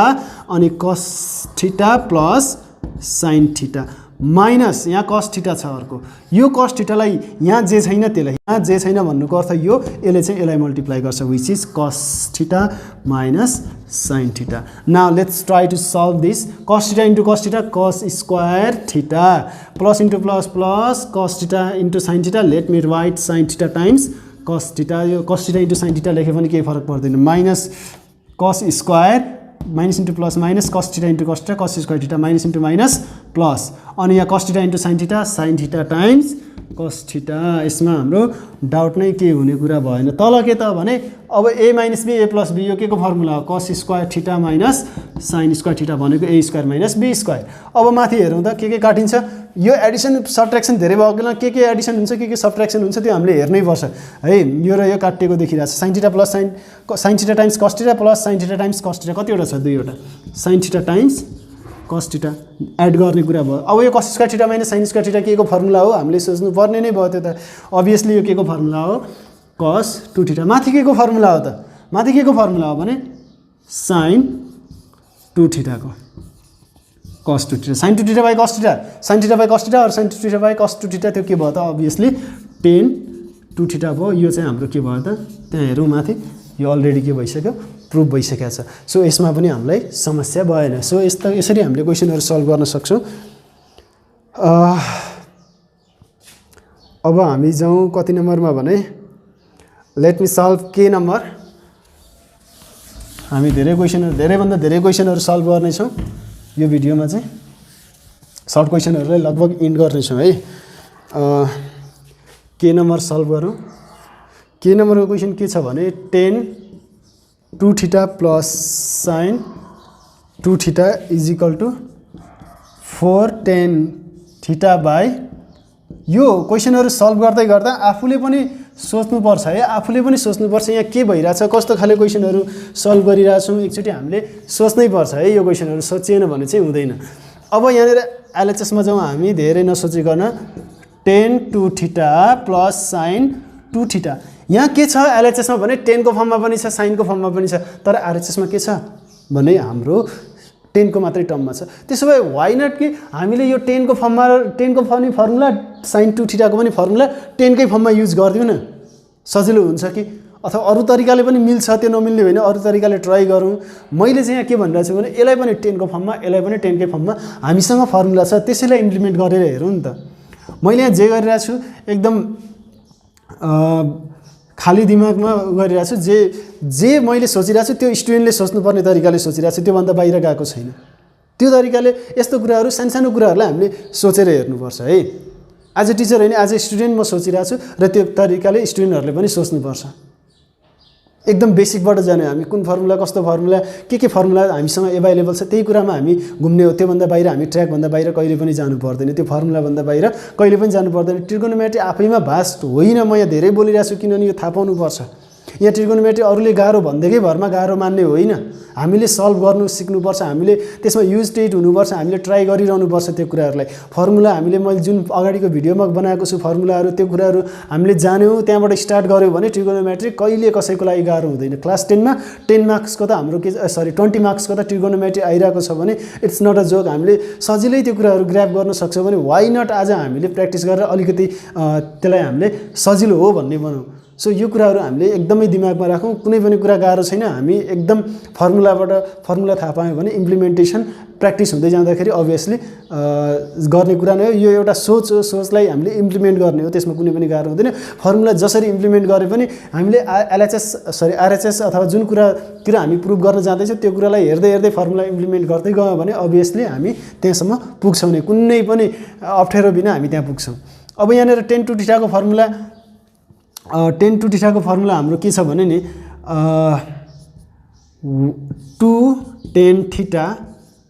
अनि cos theta plus sine theta minus यहाँ कस थीटा छ अर्को, यो कस थीटालाई यहाँ जे छैन त्यसलाई, यहाँ जे छैन भन्नुको अर्थ यो, यसले चाहिँ यसलाई मल्टिप्लाई गर्छ which is cos theta minus sine theta. Now let's try to solve this. Cos theta into cos theta cos square theta plus into plus plus cos theta into sine theta. Let me write sine theta times cos theta. यो cos theta into sine theta लेखे पनि केही फरक पर्दैन, minus cos square minus into plus minus cos theta into cos theta cos square theta minus into minus plus, अनि यहाँ कस theta into sine theta times cos theta. यसमा हाम्रो डाउट नै के हुने कुरा भएन। तल के त भने अब A minus B A plus B, यो के को फर्मुला हो, cos square theta minus sine square theta भनेको A square minus B square. अब माथि हेरौँ त के काटिन्छ, यो एडिसन सब्ट्र्याक्सन धेरै भएको बेला के एडिसन हुन्छ के सब्ट्र्याक्सन हुन्छ त्यो हामीले हेर्नै पर्छ है। यो र यो काटिएको देखिरहेको छ, sine theta plus sine theta times cos theta plus sine theta times cos theta, कतिवटा छ, दुईवटा, sine theta times cos theta add गर्ने कुरा भयो। अब यो cos square theta minus sine square theta के को फर्मुला हो, हामीले सोच्नु पर्ने नै भयो त्यो त। अभियसली यो के को फर्मुला हो, कस 2 थीटा। माथि के को फर्मुला हो त, माथि के को फर्मुला हो भने साइन 2 थीटाको cos 2 theta, sine 2 theta by cos theta, sine theta by cos theta और sine 2 theta by cos 2 theta, त्यो के भयो त अभियसली 10 2 थीटा भयो। यो चाहिँ हाम्रो के भयो त, त्यहाँ हेरौँ माथि यो अलरेडी के भइसक्यो, प्रुभ भइसकेको छ। सो यसमा पनि हामीलाई समस्या भएन। सो यसरी हामीले क्वेसनहरू सल्भ गर्न सक्छौँ। अब हामी जाउँ कति नम्बरमा भने, लेट मी सल्भ के नम्बर। हामी धेरैभन्दा धेरै क्वेसनहरू सल्भ गर्नेछौँ यो भिडियोमा चाहिँ सर्ट क्वेसनहरूलाई लगभग इन्ड गर्नेछौँ है। के नम्बर सल्भ गरौँ। के नम्बरको क्वेसन के छ भने tan 2 theta plus sin 2 theta is equal to 4 tan theta by. यो क्वेसनहरू सल्भ गर्दै गर्दा आफूले पनि सोच्नुपर्छ है, आफूले पनि सोच्नुपर्छ यहाँ के भइरहेछ, कस्तो खाले क्वेसनहरू सल्भ गरिरहेछौँ। एकचोटि हामीले सोच्नै पर्छ है, यो क्वेसनहरू सोचिएन भने चाहिँ हुँदैन। अब यहाँनिर एलएचएसमा जाउँ हामी धेरै नसोचिकन tan 2 theta plus sin 2 theta. यहाँ के छ एलएचएसमा भने टेनको फर्ममा पनि छ साइनको फर्ममा पनि छ, तर आरएचएसमा के छ भने हाम्रो टेनको मात्रै टर्ममा छ। त्यसो भए वाइ नट कि हामीले यो टेनको पनि फर्मुला sin 2 थीटाको पनि फर्मुला टेनकै फर्ममा युज गरिदिउँ न, सजिलो हुन्छ कि। अथवा अरू तरिकाले पनि मिल्छ, त्यो नमिल्ने होइन, अरू तरिकाले ट्राई गरौँ। मैले चाहिँ यहाँ के भनिरहेको छु भने यसलाई पनि टेनको फर्ममा यसलाई पनि टेनकै फर्ममा हामीसँग फर्मुला छ, त्यसैलाई इम्प्लिमेन्ट गरेर हेरौँ नि त। मैले यहाँ जे गरिरहेको छु एकदम खाली दिमागमा गरिरहेको छु, जे मैले सोचिरहेको छु त्यो स्टुडेन्टले सोच्नुपर्ने तरिकाले सोचिरहेको छु, त्योभन्दा बाहिर गएको छैन। त्यो तरिकाले यस्तो कुराहरू सानो कुराहरूलाई हामीले सोचेर हेर्नुपर्छ है। एज अ टिचर होइन, एज अ स्टुडेन्ट म सोचिरहेको छु र त्यो तरिकाले स्टुडेन्टहरूले पनि सोच्नुपर्छ। एकदम बेसिकबाट जाने हामी कुन फर्मुला कस्तो फर्मुला के फर्मुला हामीसँग एभाइलेबल छ त्यही कुरामा हामी घुम्ने हो। त्योभन्दा बाहिर हामी ट्र्याकभन्दा बाहिर कहिले पनि जानु पर्दैन, त्यो फर्मुलाभन्दा बाहिर कहिले पनि जानु पर्दैन। ट्रिगोनोमेट्री आफैमा भास्ट होइन, म यहाँ धेरै बोलिरहेको छु किनभने यो थाहा पाउनुपर्छ। यहाँ ट्रिगोनोमेट्री अरूले गाह्रो भन्दैकै भरमा गाह्रो मान्ने होइन, हामीले सल्भ गर्नु सिक्नुपर्छ, हामीले त्यसमा युज टेट हुनुपर्छ, हामीले ट्राई गरिरहनुपर्छ त्यो कुराहरूलाई। फर्मुला हामीले मैले जुन अगाडिको भिडियोमा बनाएको छु फर्मुलाहरू त्यो कुराहरू हामीले जान्यौँ, त्यहाँबाट स्टार्ट गऱ्यौँ भने ट्रिगोनोमेट्री कहिले कसैको लागि गाह्रो हुँदैन। क्लास 10मा 10 मार्क्सको त हाम्रो 20 मार्क्सको त ट्रिगोनोमेट्री आइरहेको छ भने इट्स नट अ जोक। हामीले सजिलै त्यो कुराहरू ग्र्याब गर्न सक्छौँ भने वाइ नट आज हामीले प्र्याक्टिस गरेर अलिकति त्यसलाई हामीले सजिलो हो भन्ने बनाऊँ। सो यो कुराहरू हामीले एकदमै दिमागमा राखौँ, कुनै पनि कुरा गाह्रो छैन। हामी एकदम फर्मुला थाहा पायौँ भने इम्प्लिमेन्टेसन प्र्याक्टिस हुँदै जाँदाखेरि अभियसली गर्ने कुरा नै हो। यो एउटा सोच हो, सोचलाई हामीले इम्प्लिमेन्ट गर्ने हो, त्यसमा कुनै पनि गाह्रो हुँदैन। फर्मुला जसरी इम्प्लिमेन्ट गरे पनि हामीले आरएचएस अथवा जुन कुरातिर हामी प्रुभ गर्न जाँदैछौँ त्यो कुरालाई हेर्दै फर्मुला इम्प्लिमेन्ट गर्दै गयौँ भने अभियसली हामी त्यहाँसम्म पुग्छौँ नै, कुनै पनि अप्ठ्यारो बिना हामी त्यहाँ पुग्छौँ। अब यहाँनिर tan 2 थीटाको फर्मुला हाम्रो के छ भने नि 2 tan theta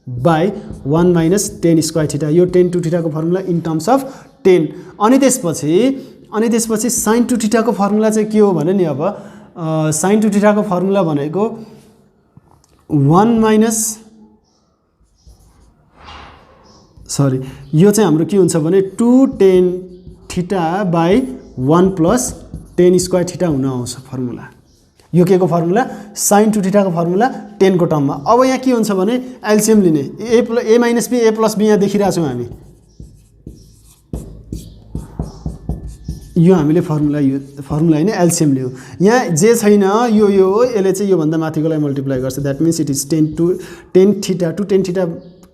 by 1 minus tan square theta. यो tan 2 थीटाको फर्मुला इन टर्म्स अफ 10। अनि त्यसपछि sin 2 थीटाको फर्मुला चाहिँ के हो भने नि अब sin 2 थीटाको फर्मुला भनेको 1 माइनस यो चाहिँ हाम्रो के हुन्छ भने 2 tan theta by 1 plus tan square theta हुन आउँछ फर्मुला। यो के को फर्मुला sin 2 थीटाको फर्मुला 10 को टर्ममा। अब यहाँ के हुन्छ भने एलसीएम लिने a minus b a plus b यहाँ देखिरहेछौँ हामी। यो हामीले फर्मुला होइन एलसीएम लियो। यहाँ जे छैन यो यसले चाहिँ योभन्दा माथिकोलाई मल्टिप्लाई गर्छ। That means it is tan theta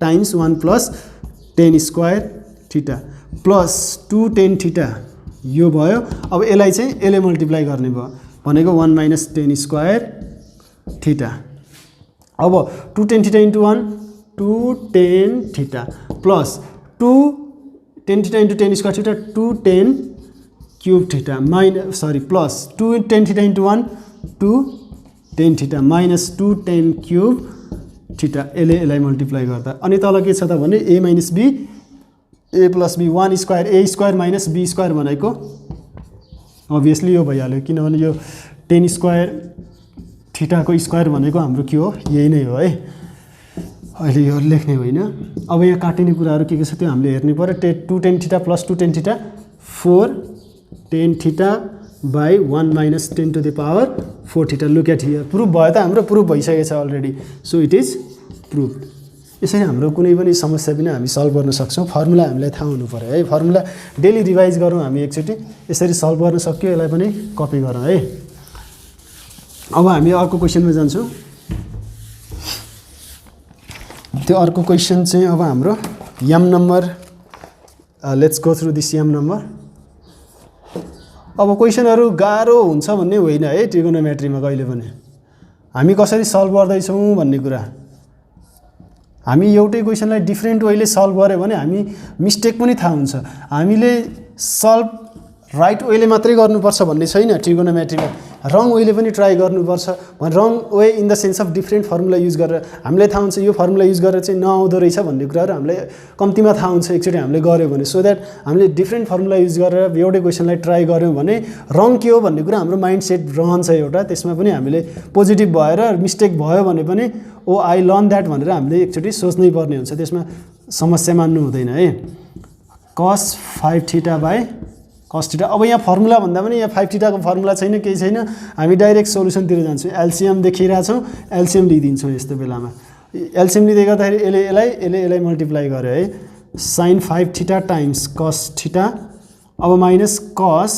times 1 plus tan square theta plus 2 tan theta यो भयो। अब यसलाई चाहिँ यसले मल्टिप्लाई गर्ने भयो भनेको 1 माइनस tan स्क्वायर थीटा। अब 2 tan theta into 1 2 tan theta plus 2 tan theta into tan square theta 2 tan cube theta plus 2 tan theta into 1 2 tan theta minus 2 tan cube theta. यसलाई मल्टिप्लाई गर्दा अनि तल के छ त भने a minus b a plus b 1 square a square minus b square भनेको अभियसली यो भइहाल्यो किनभने यो tan स्क्वायर थीटाको स्क्वायर भनेको हाम्रो के हो यही नै हो है। अहिले यो लेख्ने होइन। अब यहाँ काटिने कुराहरू के छ त्यो हामीले हेर्नु पर्यो। 2 tan theta plus 2 tan theta 4 tan theta by 1 minus 10 to the power 4 theta. Look at here proof भयो त, हाम्रो प्रुफ भइसकेको छ already. So it is proof. यसरी हाम्रो कुनै पनि समस्या बिना हामी सल्भ गर्न सक्छौँ। फर्मुला हामीलाई थाहा हुनु पर्यो है। फर्मुला डेली रिभाइज गरौँ हामी एकचोटि, यसरी सल्भ गर्न सक्यो यसलाई पनि कपी गरौँ है। अब हामी अर्को क्वेसनमा जान्छौँ। त्यो अर्को क्वेसन चाहिँ अब हाम्रो यम number, let's go through this यम नम्बर। अब क्वेसनहरू गाह्रो हुन्छ भन्ने होइन है ट्रिगोनोमेट्रीमा कहिले पनि। हामी कसरी सल्भ गर्दैछौँ भन्ने कुरा। हामी एउटै क्वेसनलाई डिफ्रेन्ट वेले सल्भ गऱ्यो भने हामी मिस्टेक पनि थाहा हुन्छ। हामीले सल्भ राइट वेले मात्रै गर्नुपर्छ भन्ने छैन। ट्रिगोनोमेट्रीमा रङ वेले पनि ट्राई गर्नुपर्छ। Wrong way in the sense of different formula use गरेर हामीलाई थाहा हुन्छ यो फर्मुला युज गरेर चाहिँ नआउँदो रहेछ भन्ने कुराहरू हामीलाई कम्तीमा थाहा हुन्छ एकचोटि हामीले गऱ्यो भने। सो द्याट हामीले डिफ्रेन्ट फर्मुला युज गरेर एउटै क्वेसनलाई ट्राई गऱ्यौँ भने रङ के हो भन्ने कुरा हाम्रो माइन्ड सेट रहन्छ एउटा। त्यसमा पनि हामीले पोजिटिभ भएर मिस्टेक भयो भने पनि ओ आई लर्न द्याट भनेर हामीले एकचोटि सोच्नै पर्ने हुन्छ। त्यसमा समस्या मान्नु हुँदैन है। cos 5 theta by cos theta. अब यहाँ फर्मुला भन्दा पनि यहाँ 5 थीटाको फर्मुला छैन, केही छैन। हामी डाइरेक्ट सोल्युसनतिर जान्छौँ। एलसिएम देखिरहेछौँ, एलसिएम लिइदिन्छौँ। यस्तो बेलामा एलसिएम लिँदै गर्दाखेरि यसले मल्टिप्लाई गर्यो है। sin 5 theta times cos theta, अब minus cos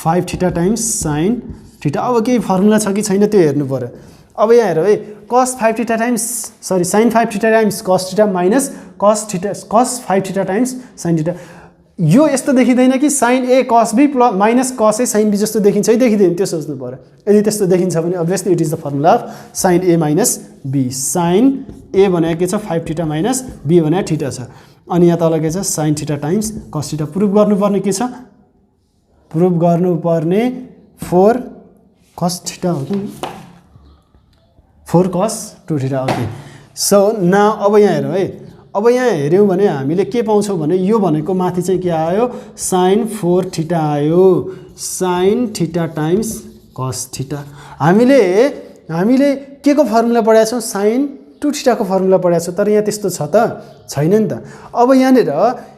5 theta times sin theta. अब केही फर्मुला छ कि छैन त्यो हेर्नु पर्यो। अब यहाँ हेर है, cos 5 theta times sin 5 theta times cos theta minus cos 5 theta times sin theta. यो यस्तो देखिँदैन कि sin A cos B plus minus cos A sin B जस्तो देखिन्छ है, देखिँदैन। त्यो सोच्नु पर्यो। यदि त्यस्तो देखिन्छ भने obviously it is the formula of sin A minus B। sin A भनेको के छ 5 थीटा माइनस B भनेको थीटा छ। अनि यहाँ तल के छ sin theta times cos theta. Prove गर्नुपर्ने के छ? प्रुभ गर्नुपर्ने 4 cos थीटा हो कि 4 cos 2 थीटा। ओके, सो न अब यहाँ हेरौँ है। अब यहाँ हेऱ्यौँ भने हामीले के पाउँछौँ भने यो भनेको माथि चाहिँ के आयो sin 4 थीटा आयो, sin theta times cos theta. हामीले के को फर्मुला पढाएको छौँ? sin 2 थीटाको फर्मुला पढाएको छौँ। तर यहाँ त्यस्तो छ त छैन नि त। अब यहाँनिर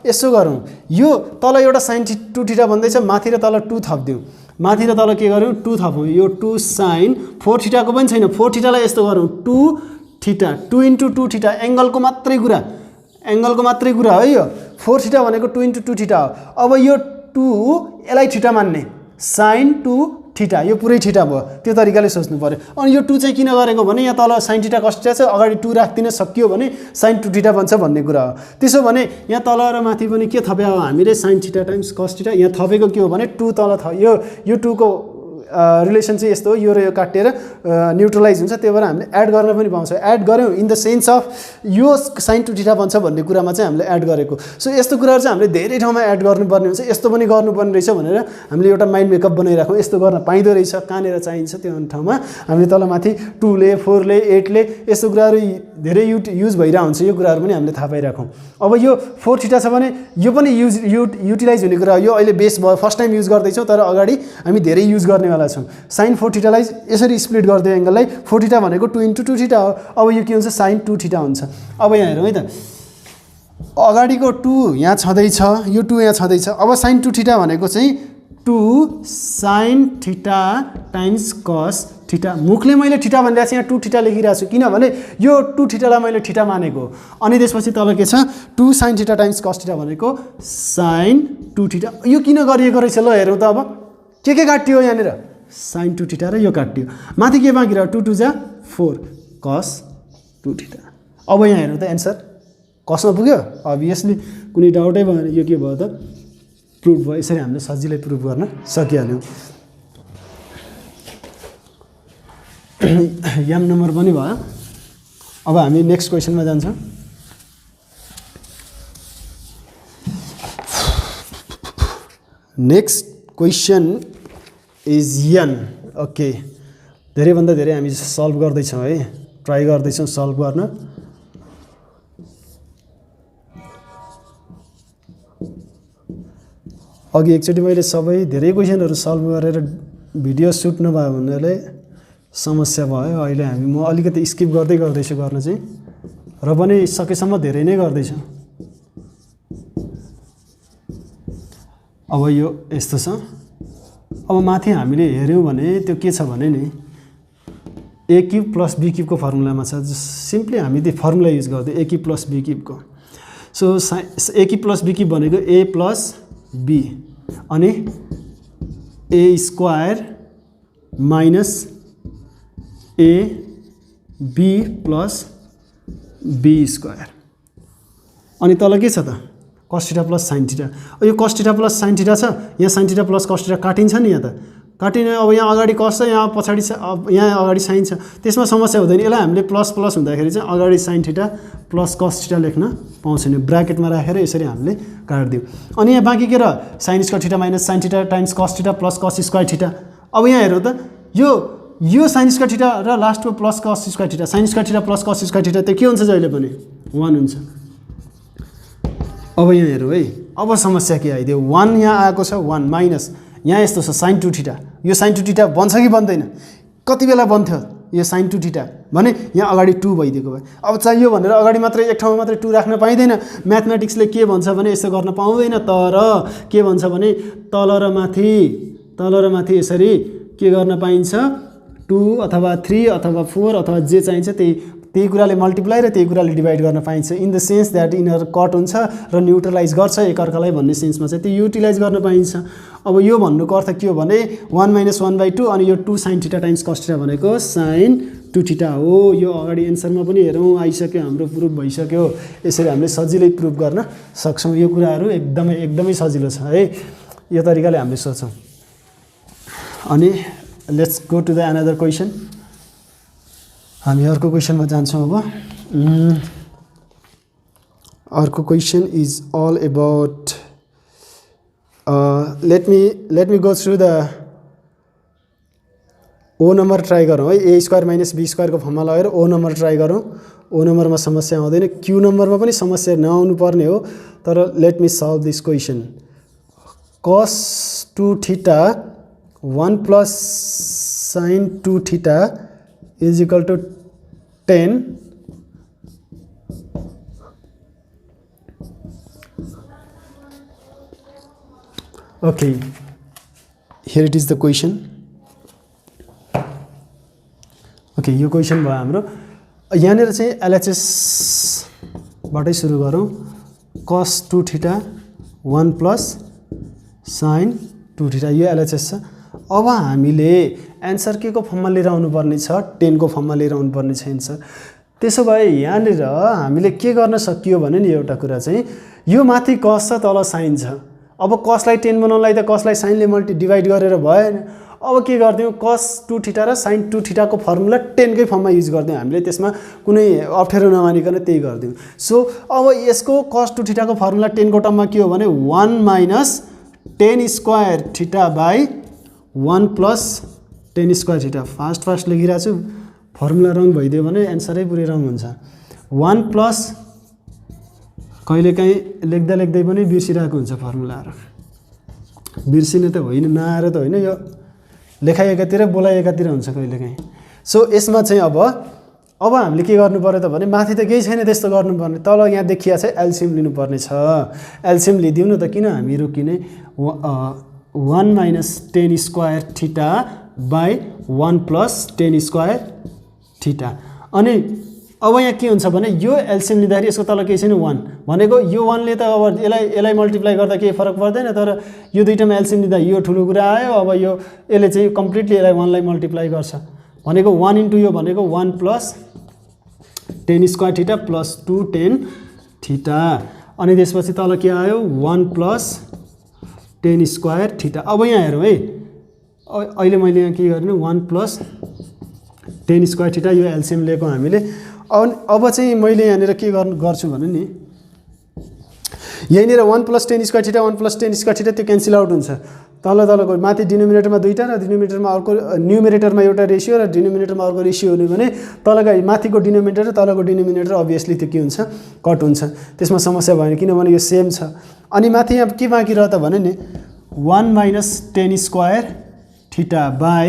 यसो गरौँ, यो तल एउटा sin 2 थीटा भन्दैछ, माथि र तल 2 थपिदिउँ। माथि र तल के गरौँ 2 थपौँ। यो 2 sin 4 थीटाको पनि छैन। 4 थीटालाई यस्तो गरौँ 2 थीटा 2 into 2 थीटा। एङ्गलको मात्रै कुरा है यो। 4 थीटा भनेको 2 into 2 थीटा हो। अब यो 2 यसलाई थीटा मान्ने sin 2 थीटा, यो पुरै थीटा भयो। त्यो तरिकाले सोच्नु पर्यो। अनि यो 2 चाहिँ किन गरेको भने यहाँ तल sin थीटा cos थीटा छ, अगाडि 2 राख्दिन सक्यो भने sin 2 थीटा बन्छ भन्ने कुरा हो। त्यसो भने यहाँ तल र माथि पनि के थप्या हो हामीले sin theta times cos theta. यहाँ थपेको के हो भने 2 तल यो 2 को रिलेसन चाहिँ यस्तो हो, यो र यो काटेर न्युट्रलाइज हुन्छ। त्यही भएर हामीले एड गर्न पनि पाउँछ। एड गऱ्यौँ इन द सेन्स अफ यो sin 2 थीटा बन्छ भन्ने कुरामा चाहिँ हामीले एड गरेको। सो यस्तो कुराहरू चाहिँ हामीले धेरै ठाउँमा एड गर्नुपर्ने हुन्छ। यस्तो पनि गर्नुपर्ने रहेछ भनेर हामीले एउटा माइन्ड मेकअप बनाइराखौँ। यस्तो गर्न पाइँदो रहेछ, कहाँनिर चाहिन्छ त्यो ठाउँमा हामीले तलमाथि 2 ले 4 ले 8 ले यस्तो कुराहरू धेरै युज भइरहेको हुन्छ। यो कुराहरू पनि हामीले थाहा पाइराखौँ। अब यो 4 थीटा छ भने यो पनि युटिलाइज हुने कुरा हो। यो अहिले बेस भयो, फर्स्ट टाइम युज गर्दैछौँ, तर अगाडि हामी धेरै युज गर्नेवाला छौँ। sin 4 थीटालाई यसरी स्प्लिट गरिदियो एङ्गललाई। 4 थीटा भनेको 2 into 2 थीटा हो। अब यो के हुन्छ sin 2 थीटा हुन्छ। अब यहाँ हेरौँ है त, अगाडिको 2 यहाँ छँदैछ, यो 2 यहाँ छँदैछ। अब sin 2 थीटा भनेको चाहिँ 2 sin theta times cos theta. मुखले मैले थीटा भनिरहेको छु, यहाँ 2 थीटा लेखिरहेको छु किनभने यो 2 थीटालाई मैले थीटा मानेको। अनि त्यसपछि तल के छ 2 sin theta times cos theta भनेको sin 2 थीटा। यो किन गरिएको रहेछ ल हेरौँ त। अब के काट्यो यहाँनिर sin 2 थीटा र यो काट्यो। माथि के बाँकी रह्यो 2 2 जा 4 cos 2 थीटा। अब यहाँ हेर्नु त एन्सर कसमा पुग्यो। अभियसली कुनै डाउटै भएन, यो के भयो त प्रुभ भयो। यसरी हामीले सजिलै प्रुभ गर्न सकिहाल्यौँ। यम नम्बर पनि भयो। अब हामी नेक्स्ट क्वेसनमा जान्छौँ। Next question is n। Okay, धेरैभन्दा धेरै हामी सल्भ गर्दैछौँ है, ट्राई गर्दैछौँ सल्भ गर्न। अघि एकचोटि मैले सबै धेरै क्वेसनहरू सल्भ गरेर भिडियो सुट नभयो भन्नाले समस्या भयो। अहिले म अलिकति स्किप गर्दैछु गर्न चाहिँ, र पनि सकेसम्म धेरै नै गर्दैछु। अब यो यस्तो छ। अब माथि हामीले हेऱ्यौँ भने त्यो के छ भने नि a क्युब प्लस b क्युबको फर्मुलामा छ। सिम्पली हामी त्यो फर्मुला युज गर्दै a क्युब प्लस b क्युबको। So a cube plus b cube भनेको a प्लस b अनि a square minus a b plus b square. अनि तल के छ त cos theta plus sin theta. यो cos theta plus sin theta छ, यहाँ sin theta plus cos theta काटिन्छ नि, यहाँ त काटिने। अब यहाँ अगाडि कस छ, यहाँ पछाडि यहाँ अगाडि साइन छ, त्यसमा समस्या हुँदैन। यसलाई हामीले प्लस प्लस हुँदाखेरि चाहिँ अगाडि sign theta plus cos theta लेख्न पाउँछौँ। ब्राकेटमा राखेर यसरी हामीले काट्दियौँ। अनि यहाँ बाँकी के र sign square theta minus sine theta times cos theta plus cos square theta. अब यहाँ हेरौँ त, यो साइन स्क्वायर थीटा र लास्टको plus cos square theta, sign square theta plus cos square theta त्यो के हुन्छ जहिले पनि 1 हुन्छ। अब यहाँ हेरौँ है, अब समस्या के आइदियो, 1 यहाँ आएको छ, 1 माइनस यहाँ यस्तो छ sign 2 theta. Yo sign 2 theta बन्छ कि बन्दैन? कति बेला बन्थ्यो यो साइन 2 थीटा भने यहाँ अगाडि 2 भइदिएको भए। अब चाहियो भनेर अगाडि मात्रै एक ठाउँमा मात्रै 2 राख्न पाइँदैन। म्याथमेटिक्सले के भन्छ भने यस्तो गर्न पाउँदैन, तर के भन्छ भने तल र माथि यसरी के गर्न पाइन्छ, 2 अथवा 3 अथवा 4 अथवा जे चाहिन्छ त्यही कुराले मल्टिप्लाई र त्यही कुराले डिभाइड गर्न पाइन्छ। इन द सेन्स द्याट यिनीहरू कट हुन्छ र न्युट्रलाइज गर्छ एकअर्कालाई भन्ने सेन्समा चाहिँ त्यो युटिलाइज गर्न पाइन्छ। अब यो भन्नुको अर्थ के हो भने 1 माइनस 1/2 अनि यो 2 sign theta times cos theta भनेको साइन 2 थीटा हो। यो अगाडि एन्सरमा पनि हेरौँ आइसक्यो, हाम्रो प्रुफ भइसक्यो। यसरी हामीले सजिलै प्रुफ गर्न सक्छौँ। यो कुराहरू एकदमै सजिलो छ है, यो तरिकाले हामीले सोच्छौँ। अनि let's go to the another question. हामी अर्को क्वेसनमा जान्छौँ। अब अर्को question is all about let me go through the O number try गरौँ है। ए स्क्वायर माइनस बी स्क्वायरको फर्ममा लगेर ओ नम्बर ट्राई गरौँ। ओ नम्बरमा समस्या आउँदैन, क्यू नम्बरमा पनि समस्या नआउनु पर्ने हो। तर let me solve this question. कस 2 theta 1 plus sign 2 theta is equal to 10 okay, here it is the question. okay, यो क्वेसन भयो हाम्रो। यहाँनिर चाहिँ एलएचएस बाटै सुरु गरौँ। cos 2 theta 1 plus sign 2 theta यो एलएचएस छ। अब हामीले एन्सर के को फर्ममा लिएर आउनुपर्ने छ, 10 को फर्ममा लिएर आउनुपर्ने छ एन्सर। त्यसो भए यहाँनिर हामीले के गर्न सकियो भने नि एउटा कुरा चाहिँ यो माथि कस छ तल साइन छ। अब कसलाई 10 बनाउनलाई त कसलाई साइनले डिभाइड गरेर भएन। अब के गर्दियौँ, cos 2 थीटा र sin 2 थीटाको फर्मुला 10 कै फर्ममा युज गर्दियौँ हामीले। त्यसमा कुनै अप्ठ्यारो नमानिकन त्यही गर्दियौँ। सो अब यसको cos 2 थीटाको फर्मुला 10 को टर्ममा के हो भने 1 minus 10 square theta by 1 plus 10 square theta. Fast लेखिरहेको छु, फर्मुला रङ भइदियो भने एन्सरै पुरै रङ हुन्छ। 1 प्लस कहिलेकाहीँ लेख्दै पनि बिर्सिरहेको हुन्छ फर्मुलाहरू। बिर्सिने त होइन, नआएर त होइन, यो लेखाइ एकातिर बोलाइ एकातिर हुन्छ कहिलेकाहीँ। सो यसमा चाहिँ अब हामीले के गर्नु पर्यो त भने माथि त केही छैन त्यस्तो गर्नुपर्ने, तल यहाँ देखिया छ एलसिएम लिनुपर्ने छ। एलसिएम लिदिउँ न त, किन हामीहरू किने 1 minus 10 square theta by 1 plus 10 square theta. अनि अब यहाँ के हुन्छ भने यो एलसिएम लिँदाखेरि यसको तल केही छैन 1 भनेको यो 1 ले त अब यसलाई मल्टिप्लाई गर्दा केही फरक पर्दैन। तर यो दुईटामा एलसिएम लिँदा यो ठुलो कुरा आयो। अब यसले चाहिँ कम्प्लिटली यसलाई 1 लाई मल्टिप्लाई गर्छ भनेको 1 इन्टु यो भनेको 1 plus 10 square theta plus 2 10 theta. अनि त्यसपछि तल के आयो 1 प्लस 10 स्क्वायर थीटा। अब यहाँ हेरौँ है, अहिले मैले यहाँ के गरेँ 1 प्लस 10 स्क्वायर थीटा यो एलसिएम लिएको हामीले। अब चाहिँ मैले यहाँनिर के गर्छु भने नि यहीँनिर 1 plus 10 square theta 1 plus 10 square theta त्यो क्यान्सल आउट हुन्छ। तलको माथि डिनोमिनेटरमा दुईवटा र डिनोमिनेटरमा अर्को, न्युमिनेटरमा एउटा रेसियो र डिनोमिनेटरमा अर्को रेसियो हुने भने तलको माथिको डिनोमिनेटर र तलको डिनोमिनेटर अभियसली त्यो के हुन्छ, कट हुन्छ। त्यसमा समस्या भएन किनभने यो सेम छ। अनि माथि यहाँ के बाँकी रह त भने नि 1 माइनस 10 स्क्वायर थीटा बाई,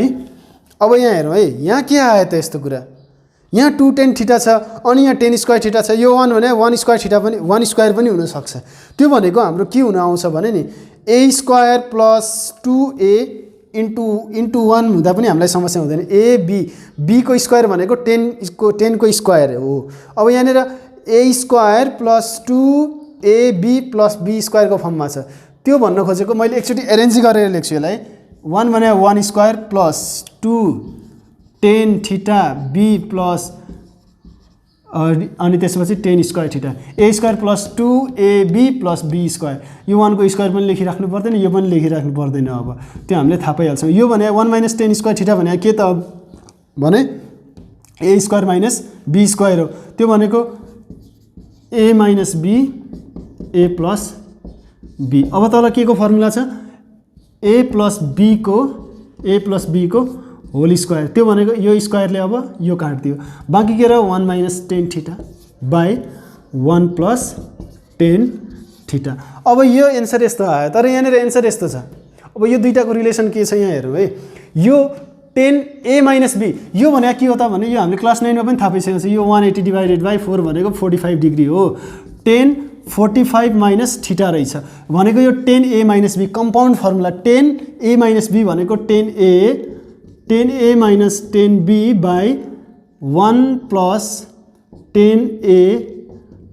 अब यहाँ हेरौँ है, यहाँ के आयो त यस्तो कुरा, यहाँ 2 10 थीटा छ अनि यहाँ 10 स्क्वायर थीटा छ। यो 1 भने 1 स्क्वायर थीटा पनि 1 स्क्वायर पनि हुनसक्छ। त्यो भनेको हाम्रो के हुन आउँछ भने नि a square plus 2a into 1 हुँदा पनि हामीलाई समस्या हुँदैन। b को स्क्वायर भनेको 10 को स्क्वायर हो। अब यहाँनिर a square plus 2ab plus b स्क्वायरको फर्ममा छ। त्यो भन्न खोजेको मैले एकचोटि एरेन्ज गरेर लेख्छु यसलाई। 1 भने 1 square plus 2 10 theta b plus अनि त्यसपछि ten square theta a square plus 2ab plus be square यो 1 को स्क्वायर पनि लेखिराख्नु पर्दैन यो पनि लेखिराख्नु पर्दैन अब त्यो हामीले थाहा पाइहाल्छौँ यो भने 1 माइनस टेन स्क्वायर थीटा भने के त भने A square minus B square हो त्यो भनेको A minus B A plus B अब तल के को फर्मुला छ ए प्लस बी को होल स्क्वायर त्यो भनेको यो स्क्वायरले अब यो काट्दियो बाँकी के रह्यो 1 minus tan theta by 1 plus tan theta अब यो एन्सर यस्तो आयो तर यहाँनिर एन्सर यस्तो छ अब यो दुईटाको रिलेसन के छ यहाँ हेरौँ है यो 10 ए माइनस बी यो भने के हो त भने यो हामीले क्लास 9 मा पनि थाहा पाइसकेको छ यो 180 डिभाइडेड बाई 4 भनेको 45 डिग्री हो 10 45 माइनस थीटा रहेछ भनेको यो 10 ए माइनस बी कम्पाउन्ड फर्मुला 10 ए माइनस बी भनेको 10 ए minus 10 B by 1 plus 10 A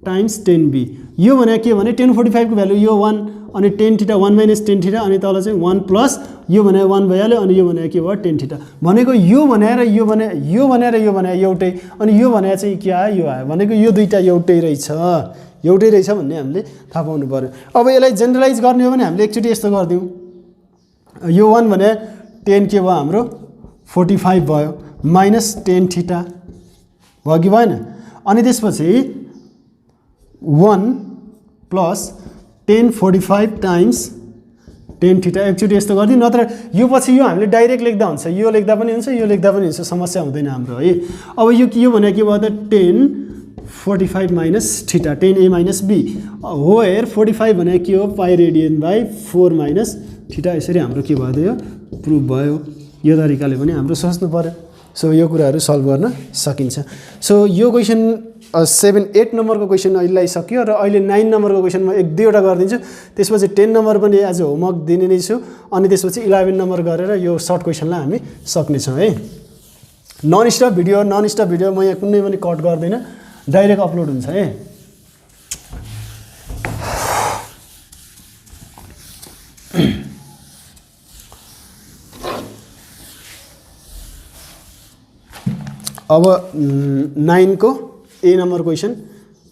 times 10 B यो भने के भने 1045 को भ्यालु यो 1 अनि 10 थीटा 1 माइनस 10 थीटा अनि तल चाहिँ 1 प्लस यो भने 1 भइहाल्यो अनि यो भने के भयो 10 थीटा भनेको यो भनेर यो भने एउटै अनि यो भने चाहिँ के आयो यो आयो भनेको यो दुईटा एउटै रहेछ भन्ने हामीले थाहा पाउनु पर्यो अब यसलाई जेनरलाइज गर्ने हो भने हामीले एकचोटि यस्तो गर्दियौँ यो 1 भने 10 के भयो हाम्रो 45 भयो माइनस 10 थीटा भयो कि भएन अनि त्यसपछि 1 प्लस 1045 टाइम्स 10 थीटा एकचोटि यस्तो गरिदिउँ नत्र यो पछि यो हामीले डाइरेक्ट लेख्दा हुन्छ यो लेख्दा पनि हुन्छ समस्या हुँदैन हाम्रो है अब यो के भने के भयो त 1045 माइनस थीटा 10 ए माइनस बी हो हेर 45 भने के हो pi radian by 4 minus theta यसरी हाम्रो के भयो यो प्रुभ भयो यो तरिकाले पनि हाम्रो सोच्नु पर्यो सो यो कुराहरू सल्भ गर्न सकिन्छ सो यो क्वेसन 7-8 नम्बरको क्वेसन अहिलेलाई सक्यो र अहिले 9 नम्बरको क्वेसन म 1-2 वटा गरिदिन्छु त्यसपछि 10 नम्बर पनि एज अ होमवर्क दिने नै छु अनि त्यसपछि 11 नम्बर गरेर यो सर्ट क्वेसनलाई हामी सक्नेछौँ है नन स्टप भिडियो म यहाँ कुनै पनि कट गर्दैन डाइरेक्ट अपलोड हुन्छ है अब 9 को ए नम्बर क्वेसन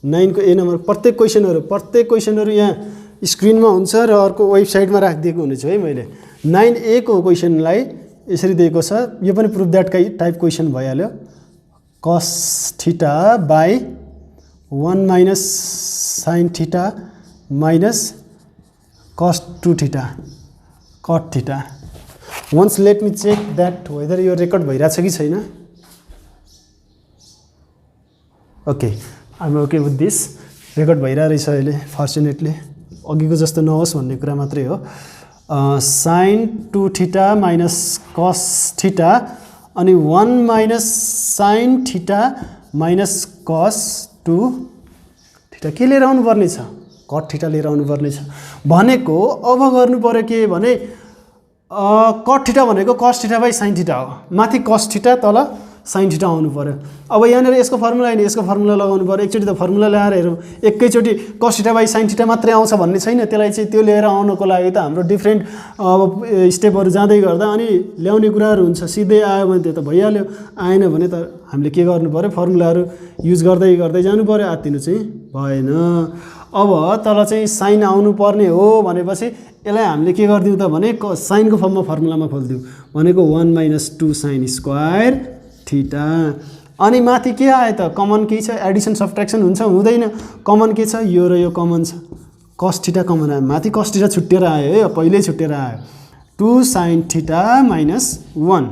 9 को ए नम्बर प्रत्येक क्वेसनहरू यहाँ स्क्रिनमा हुन्छ र अर्को वेबसाइटमा राखिदिएको हुनेछु है मैले 9A को क्वेसनलाई यसरी दिएको छ यो पनि प्रुफ द्याट टाइप क्वेसन भइहाल्यो cos theta by 1 minus sin theta minus cos 2 theta cot theta once let me check that whether यो रेकर्ड भइरहेछ कि छैन okay I'm okay with this record भइरहेछ अहिले फर्चुनेटली अघिको जस्तो नहोस् भन्ने कुरा मात्रै हो sin 2 theta minus cos theta अनि 1 minus sin theta minus cos 2 theta के लिएर आउनु पर्ने छ cot थीटा लिएर आउनु पर्ने छ भनेको अब गर्नु पर्यो के भने cot थीटा भनेको cos theta by sin theta हो माथि cos थीटा तल sin थीटा आउनु पर्यो अब यहाँनिर यसको फर्मुला हैन यसको फर्मुला लगाउनु पर्यो एकचोटि त फर्मुला ल्याएर हेरौँ एकैचोटि cos theta by sin theta मात्रै आउँछ भन्ने छैन त्यसलाई चाहिँ त्यो लिएर आउनको लागि त हाम्रो डिफ्रेन्ट स्टेपहरु जाँदै गर्दा अनि ल्याउने कुराहरु हुन्छ सिधै आयो भने त्यो त भइहाल्यो आएन भने त हामीले के गर्नु पर्यो फर्मुलाहरु युज गर्दै जानु पर्यो आत्तिनु चाहिँ भएन अब तल चाहिँ sin आउनु पर्ने हो भनेपछि यसलाई हामीले के गर्दियौ त भने sin को फर्ममा फर्मुलामा खोल्दियौ भनेको 1 - 2 sin स्क्वायर थीटा अनि माथि के आयो त कमन के छ एडिसन सब्ट्र्याक्सन हुन्छ हुँदैन कमन के छ यो र यो कमन छ cos थीटा कमन आयो माथि cos थीटा छुट्टिएर आयो है पहिल्यै छुट्टिएर आयो 2 sin थीटा -1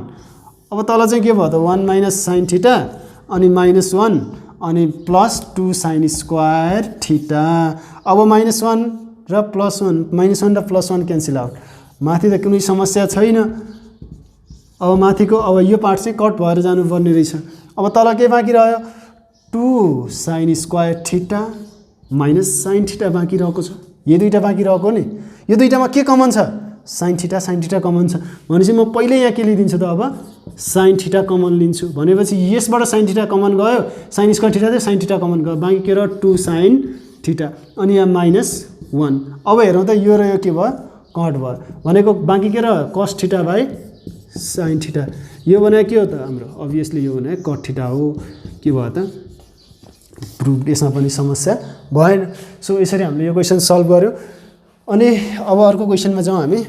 अब तल चाहिँ के भयो त 1 - sin थीटा अनि -1 अनि +2 sin स्क्वायर थीटा अब -1 र +1 -1 र +1 क्यान्सल आउट माथि त कुनै समस्या छैन अब माथिको अब यो पार्ट चाहिँ कट भएर जानुपर्ने रहेछ अब तल के बाँकी रह्यो 2 sin square theta minus sin theta बाँकी रहेको छ यो दुईटा बाँकी रहेको नि यो दुईटामा के कमन छ sin थीटा कमन छ भनेपछि म पहिले यहाँ के लिदिन्छु त अब sin थीटा कमन लिन्छु भनेपछि यसबाट sin थीटा कमन गयो sin स्क्वायर थीटा चाहिँ sin थीटा कमन गयो बाँकी के रह्यो 2 sin थीटा अनि यहाँ -1 अब हेरौँ त यो र यो के भयो कट भयो भनेको बाँकी के रह्यो cos theta by sin theta यो भने के हो त हाम्रो अभियसली यो भने cot थीटा हो के भयो त प्रुभ यसमा पनि समस्या भएन। सो यसरी हामीले यो क्वेसन सल्भ गर्यो। अनि अब अर्को क्वेसनमा जाउँ हामी।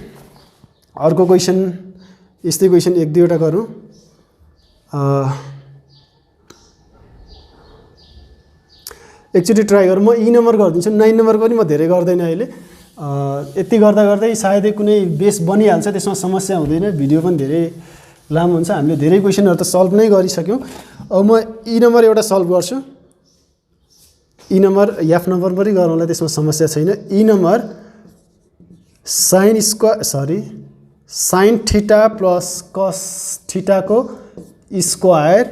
अर्को क्वेसन यस्तै क्वेसन 1-2 वटा गरौँ। एकचोटि ट्राई गरौँ। म ई नम्बर गरिदिन्छु, 9 नम्बर पनि म धेरै गर्दैन अहिले। यति गर्दा गर्दै सायदै कुनै बेस बनिहाल्छ, त्यसमा समस्या हुँदैन, भिडियो पनि धेरै लामो हुन्छ। हामीले धेरै क्वेसनहरू त सल्भ नै गरिसक्यौँ। अब म ई नम्बर एउटा सल्भ गर्छु। ई नम्बर एफ नम्बर पनि गरौँला, त्यसमा समस्या छैन। E number sine theta plus cos थीटाको square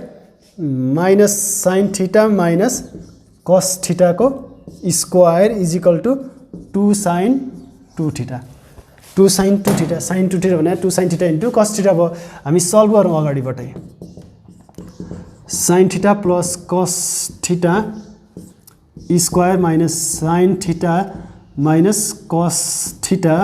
minus sine theta minus cos थीटाको square is equal to 2 sin 2 theta. 2 sin 2 theta, sin 2 theta भने 2 sin theta into cos theta भयो। हामी सल्भ गरौँ अगाडिबाटै। sin theta plus cos theta square minus sin theta minus cos theta.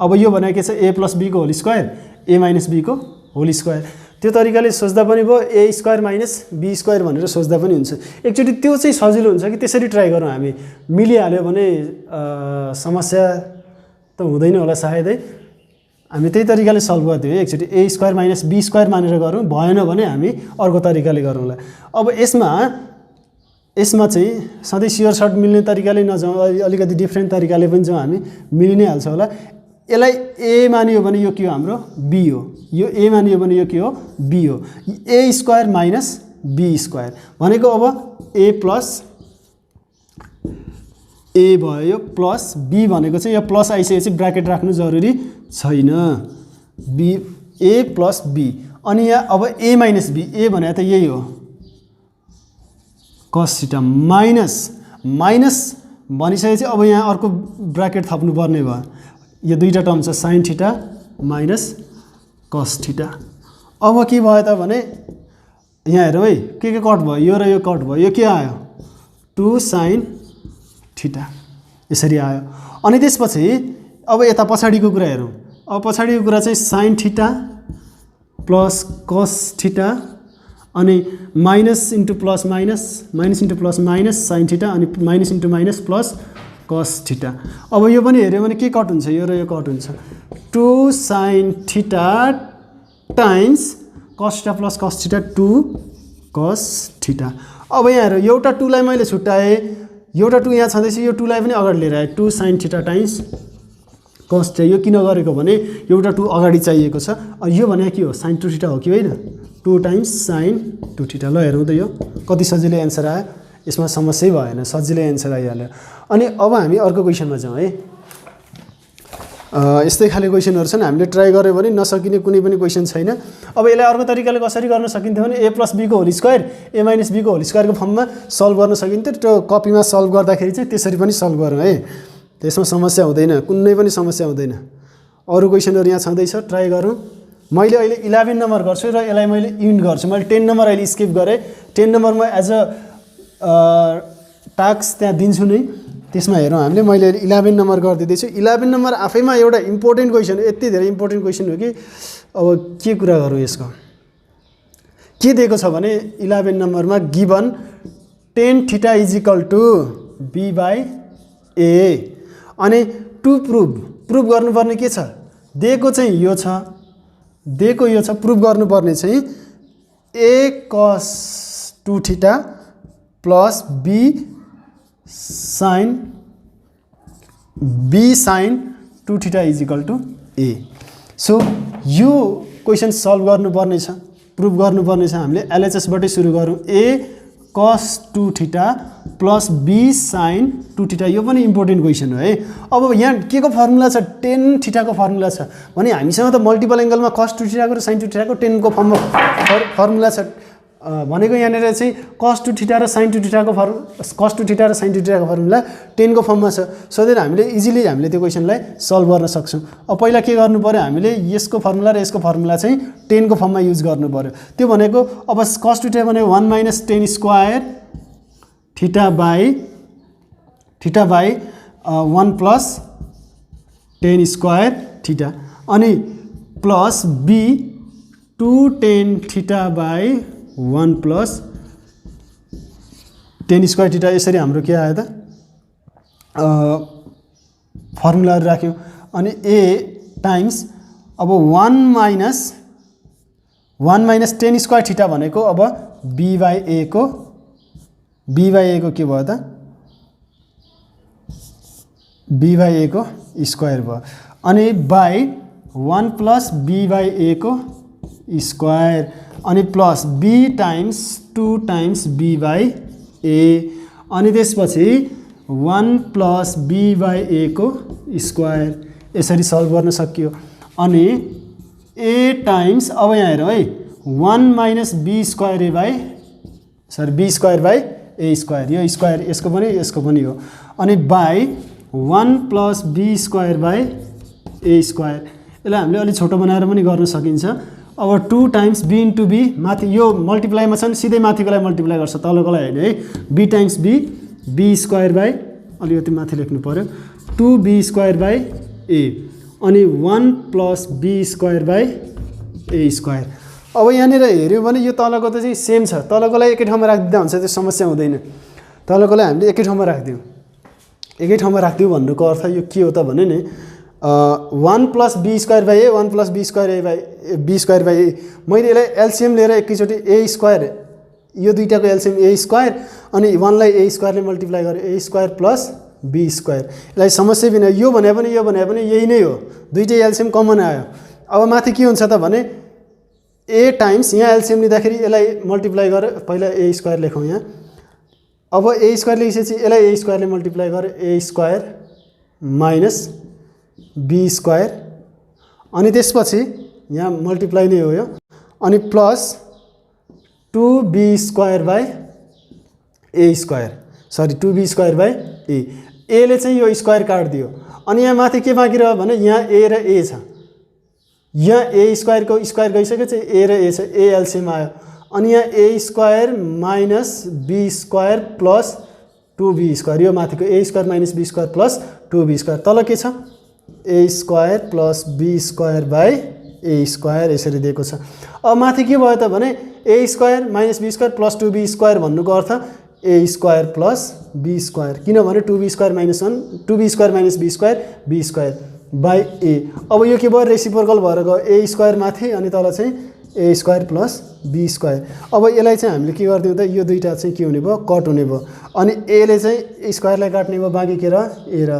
अब यो भने के छ, a प्लस b को whole square, a minus b को होल स्क्वायर। त्यो तरिकाले सोच्दा पनि भयो, a square minus b square भनेर सोच्दा पनि हुन्छ। एकचोटि त्यो चाहिँ सजिलो हुन्छ कि त्यसरी ट्राई गरौँ हामी। मिलिहाल्यो भने समस्या त हुँदैन होला सायदै। हामी त्यही तरिकाले सल्भ गरिदिउँ। एकचोटि a square minus b square मानेर गरौँ, भएन भने हामी अर्को तरिकाले गरौँला। अब यसमा चाहिँ सधैँ सियर सर्ट मिल्ने तरिकाले नजाउँ, अलिकति डिफ्रेन्ट तरिकाले पनि जाउँ हामी, मिलि नै हाल्छ होला। यसलाई a मानियो भने यो के हो, हाम्रो b हो। यो a मानियो भने यो के हो, b हो। a square minus b square भनेको अब a प्लस a भयो, यो प्लस b भनेको चाहिँ यो प्लस आइसकेपछि ब्राकेट राख्नु जरुरी छैन। b a plus b। अनि यहाँ अब a माइनस b, a भने त यही हो कस थीटा माइनस भनिसकेपछि अब यहाँ अर्को ब्राकेट थप्नु पर्ने भयो। यो दुईटा टर्म छ, sine theta minus cos theta. अब के भयो त भने यहाँ हेरौँ है, के कट भयो, यो र यो कट भयो। यो के आयो, 2 sin थीटा यसरी आयो। अनि त्यसपछि अब यता पछाडिको कुरा हेरौँ। अब पछाडिको कुरा चाहिँ sine theta plus cos theta अनि minus into plus minus, minus into plus minus sine theta अनि minus into minus plus cos theta. अब यो पनि हेऱ्यो भने के कट हुन्छ, यो र यो कट हुन्छ। 2 sin theta times cos theta plus cos theta 2 कस थीटा। अब यहाँ हेर, एउटा 2 लाई मैले छुट्याएँ, एउटा 2 यहाँ छँदैछ, यो 2 लाई पनि अगाडि लिएर आएँ। 2 sin theta times cos theta. यो किन गरेको भने एउटा 2 अगाडि चाहिएको छ। यो भने के हो, sin 2 थीटा हो कि होइन, 2 टाइम्स sin 2 थीटा। ल हेरौँ त यो कति सजिलो एन्सर आयो। यसमा समस्या भएन, सजिलै एन्सर आइहाल्यो। अनि अब हामी अर्को क्वेसनमा जाउँ है। यस्तै खाले क्वेसनहरू छन्, हामीले ट्राई गऱ्यो भने नसकिने कुनै पनि क्वेसन छैन। अब यसलाई अर्को तरिकाले कसरी गर्न सकिन्थ्यो भने a प्लस b को whole square, a minus b को होल स्क्वायरको फर्ममा सल्भ गर्न सकिन्थ्यो। त्यो कपीमा सल्भ गर्दाखेरि चाहिँ त्यसरी पनि सल्भ गरौँ है, त्यसमा समस्या हुँदैन, कुनै पनि समस्या हुँदैन। अरू क्वेसनहरू यहाँ छँदैछ, ट्राई गरौँ। मैले अहिले 11 नम्बर गर्छु र यसलाई मैले इन्ड गर्छु। मैले 10 नम्बर अहिले स्किप गरेँ। 10 नम्बर म एज अ टास्क त्यहाँ दिन्छु नै। त्यसमा हेरौँ हामीले, मैले 11 नम्बर गरिदिँदैछु। 11 नम्बर आफैमा एउटा इम्पोर्टेन्ट क्वेसन हो, यति धेरै इम्पोर्टेन्ट क्वेसन हो कि अब के कुरा गरौँ यसको। के दिएको छ भने 11 नम्बरमा given tan theta is equal to b by a। अनि टु प्रुभ गर्नुपर्ने के छ, दिएको चाहिँ यो छ, दिएको यो छ, प्रुभ गर्नुपर्ने चाहिँ a cos 2 theta plus b sin 2 theta is equal to a। So यो क्वेसन सल्भ गर्नुपर्ने छ, प्रुभ गर्नुपर्ने छ। हामीले एलएचएसबाटै सुरु गरौँ। a cos 2 theta plus b sin 2 theta, यो पनि इम्पोर्टेन्ट क्वेसन हो है। अब यहाँ के को फर्मुला छ, tan थीटाको फर्मुला छ भने हामीसँग त मल्टिपल एङ्गलमा cos 2 थीटाको र sin 2 थीटाको 10 को फर्ममा फर्मुला छ भनेको। यहाँनिर चाहिँ cos 2 थीटा र sin 2 थीटाको cos 2 थीटा र sin 2 थीटाको फर्मुला 10 को फर्ममा छ। सो देन हामीले इजिली हामीले त्यो क्वेसनलाई सल्भ गर्न सक्छौँ। अब पहिला के गर्नु पर्यो, हामीले यसको फर्मुला र यसको फर्मुला चाहिँ 10 को फर्ममा युज गर्नु पर्यो। त्यो भनेको अब cos 2 थीटा भनेको 1 minus 10 square theta by 1 plus 10 square theta अनि plus b 2 tan theta by 1 plus tan square theta यसरी हाम्रो के आयो त फर्मुलाहरु राख्यौं अनि a टाइम्स अब 1 माइनस tan स्क्वायर थीटा भनेको अब b by a को के भयो त b by a को स्क्वायर भयो अनि by 1 plus b by a को स्क्वायर अनि plus b times 2 times b by a अनि त्यसपछि 1 प्लस b by a को स्क्वायर यसरी सल्भ गर्न सकियो अनि a टाइम्स अब यहाँ हेरौँ है 1 minus b square a by sorry b square by a square यो स्क्वायर यसको पनि हो अनि by 1 plus b square by a square यसलाई हामीले अलि छोटो बनाएर पनि गर्न सकिन्छ अब 2 टाइम्स b इन्टु b माथि यो मल्टिप्लाईमा छ नि सिधै माथिकोलाई मल्टिप्लाई गर्छ तलकोलाई हैन है b times b square by अलिकति माथि लेख्नु पर्यो 2b स्क्वायर बाई a अनि 1 plus b square by a square अब यहाँनिर हेर्यो भने यो तलको त चाहिँ सेम छ तलकोलाई एकै ठाउँमा राख्दिदा हुन्छ त्यो समस्या हुँदैन तलकोलाई हामीले एकै ठाउँमा राख्दियौ भन्नुको अर्थ यो के हो त भने नि 1 plus b square by a 1 plus b square by a मैले यसलाई एलसीएम लिएर एकैचोटी a स्क्वायर यो दुईटाको एलसीएम a स्क्वायर अनि 1 लाई a स्क्वायरले मल्टिप्लाई गरे a square plus b square यसलाई समस्या बिना यो भने पनि यही नै हो दुईटै एलसीएम कमन आयो अब माथि के हुन्छ त भने a टाइम्स यहाँ एलसीएम लिँदाखेरि यसलाई मल्टिप्लाई गरे पहिला a स्क्वायर लेखौँ यहाँ अब a स्क्वायर लेखेपछि यसलाई a स्क्वायरले मल्टिप्लाई गरे a square minus b square अनि त्यसपछि यहाँ मल्टिप्लाई नै हो यो अनि plus 2b square by a square sorry 2b square by a ले चाहिँ यो स्क्वायर काट्दियो अनि यहाँ माथि के बाँकी रह्यो भने यहाँ a र a छ यहाँ a स्क्वायर को स्क्वायर गइसकेपछि a र a छ a एलसीएम आयो अनि यहाँ a square minus b square plus 2b square यो माथिको a square minus b square plus 2b square तल के छ a square plus b square by a square यसरी दिएको छ अब माथि के भयो त भने a square minus b square plus 2b square भन्नुको अर्थ a square plus b square किनभने 2b square minus 1 2b square minus b square by a अब यो के भयो रेसिप्रोकल भएर गयो a स्क्वायर माथि अनि तल चाहिँ a square plus b square अब यसलाई चाहिँ हामीले के गर्दियौँ त यो दुईटा चाहिँ के हुने भयो कट हुने भयो अनि a ले चाहिँ स्क्वायरलाई काट्ने भयो बाँकी के र a र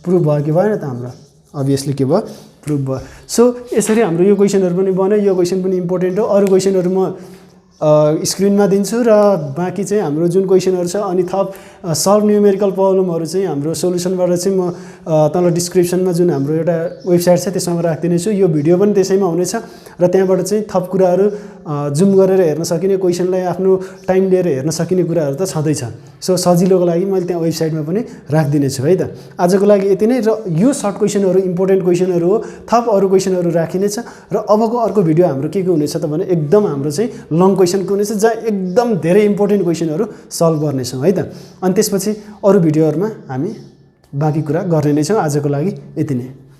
प्रुफ भयो कि भएन त हाम्रो अभियसली के भयो प्रुफ भयो सो यसरी हाम्रो यो क्वेसनहरु पनि बन्यो यो क्वेसन पनि इम्पोर्टेन्ट हो अरु क्वेसनहरु म स्क्रिनमा दिन्छु र बाँकी चाहिँ हाम्रो जुन क्वेसनहरु छ अनि थप सल्भ न्यूमेरिकल प्रब्लमहरु चाहिँ हाम्रो सोलुसनबाट चाहिँ म तल डिस्क्रिप्सनमा जुन हाम्रो एउटा वेबसाइट छ त्यसमा राख्दिने छु यो भिडियो पनि त्यसैमा हुनेछ र त्यहाँबाट चाहिँ थप कुराहरु जुम गरेर हेर्न सकिने क्वेसनलाई आफ्नो टाइम लिएर हेर्न सकिने कुराहरु त छँदै छ सो सजिलोको लागि मैले त्यहाँ वेबसाइटमा पनि राख्दिने छु है त आजको लागि यति नै र यो सर्ट क्वेसनहरु इम्पोर्टेन्ट क्वेसनहरु हो थप अरु क्वेसनहरु राखिनेछ र अबको अर्को भिडियो हाम्रो के हुनेछ त भने एकदम हाम्रो चाहिँ लङ क्वेसनको हुनेछ जहाँ एकदम धेरै इम्पोर्टेन्ट क्वेसनहरु सल्भ गर्ने छौं है त अनि त्यसपछि अरु भिडियोहरुमा हामी बाँकी कुरा गर्ने नै छौं आजको लागि यति नै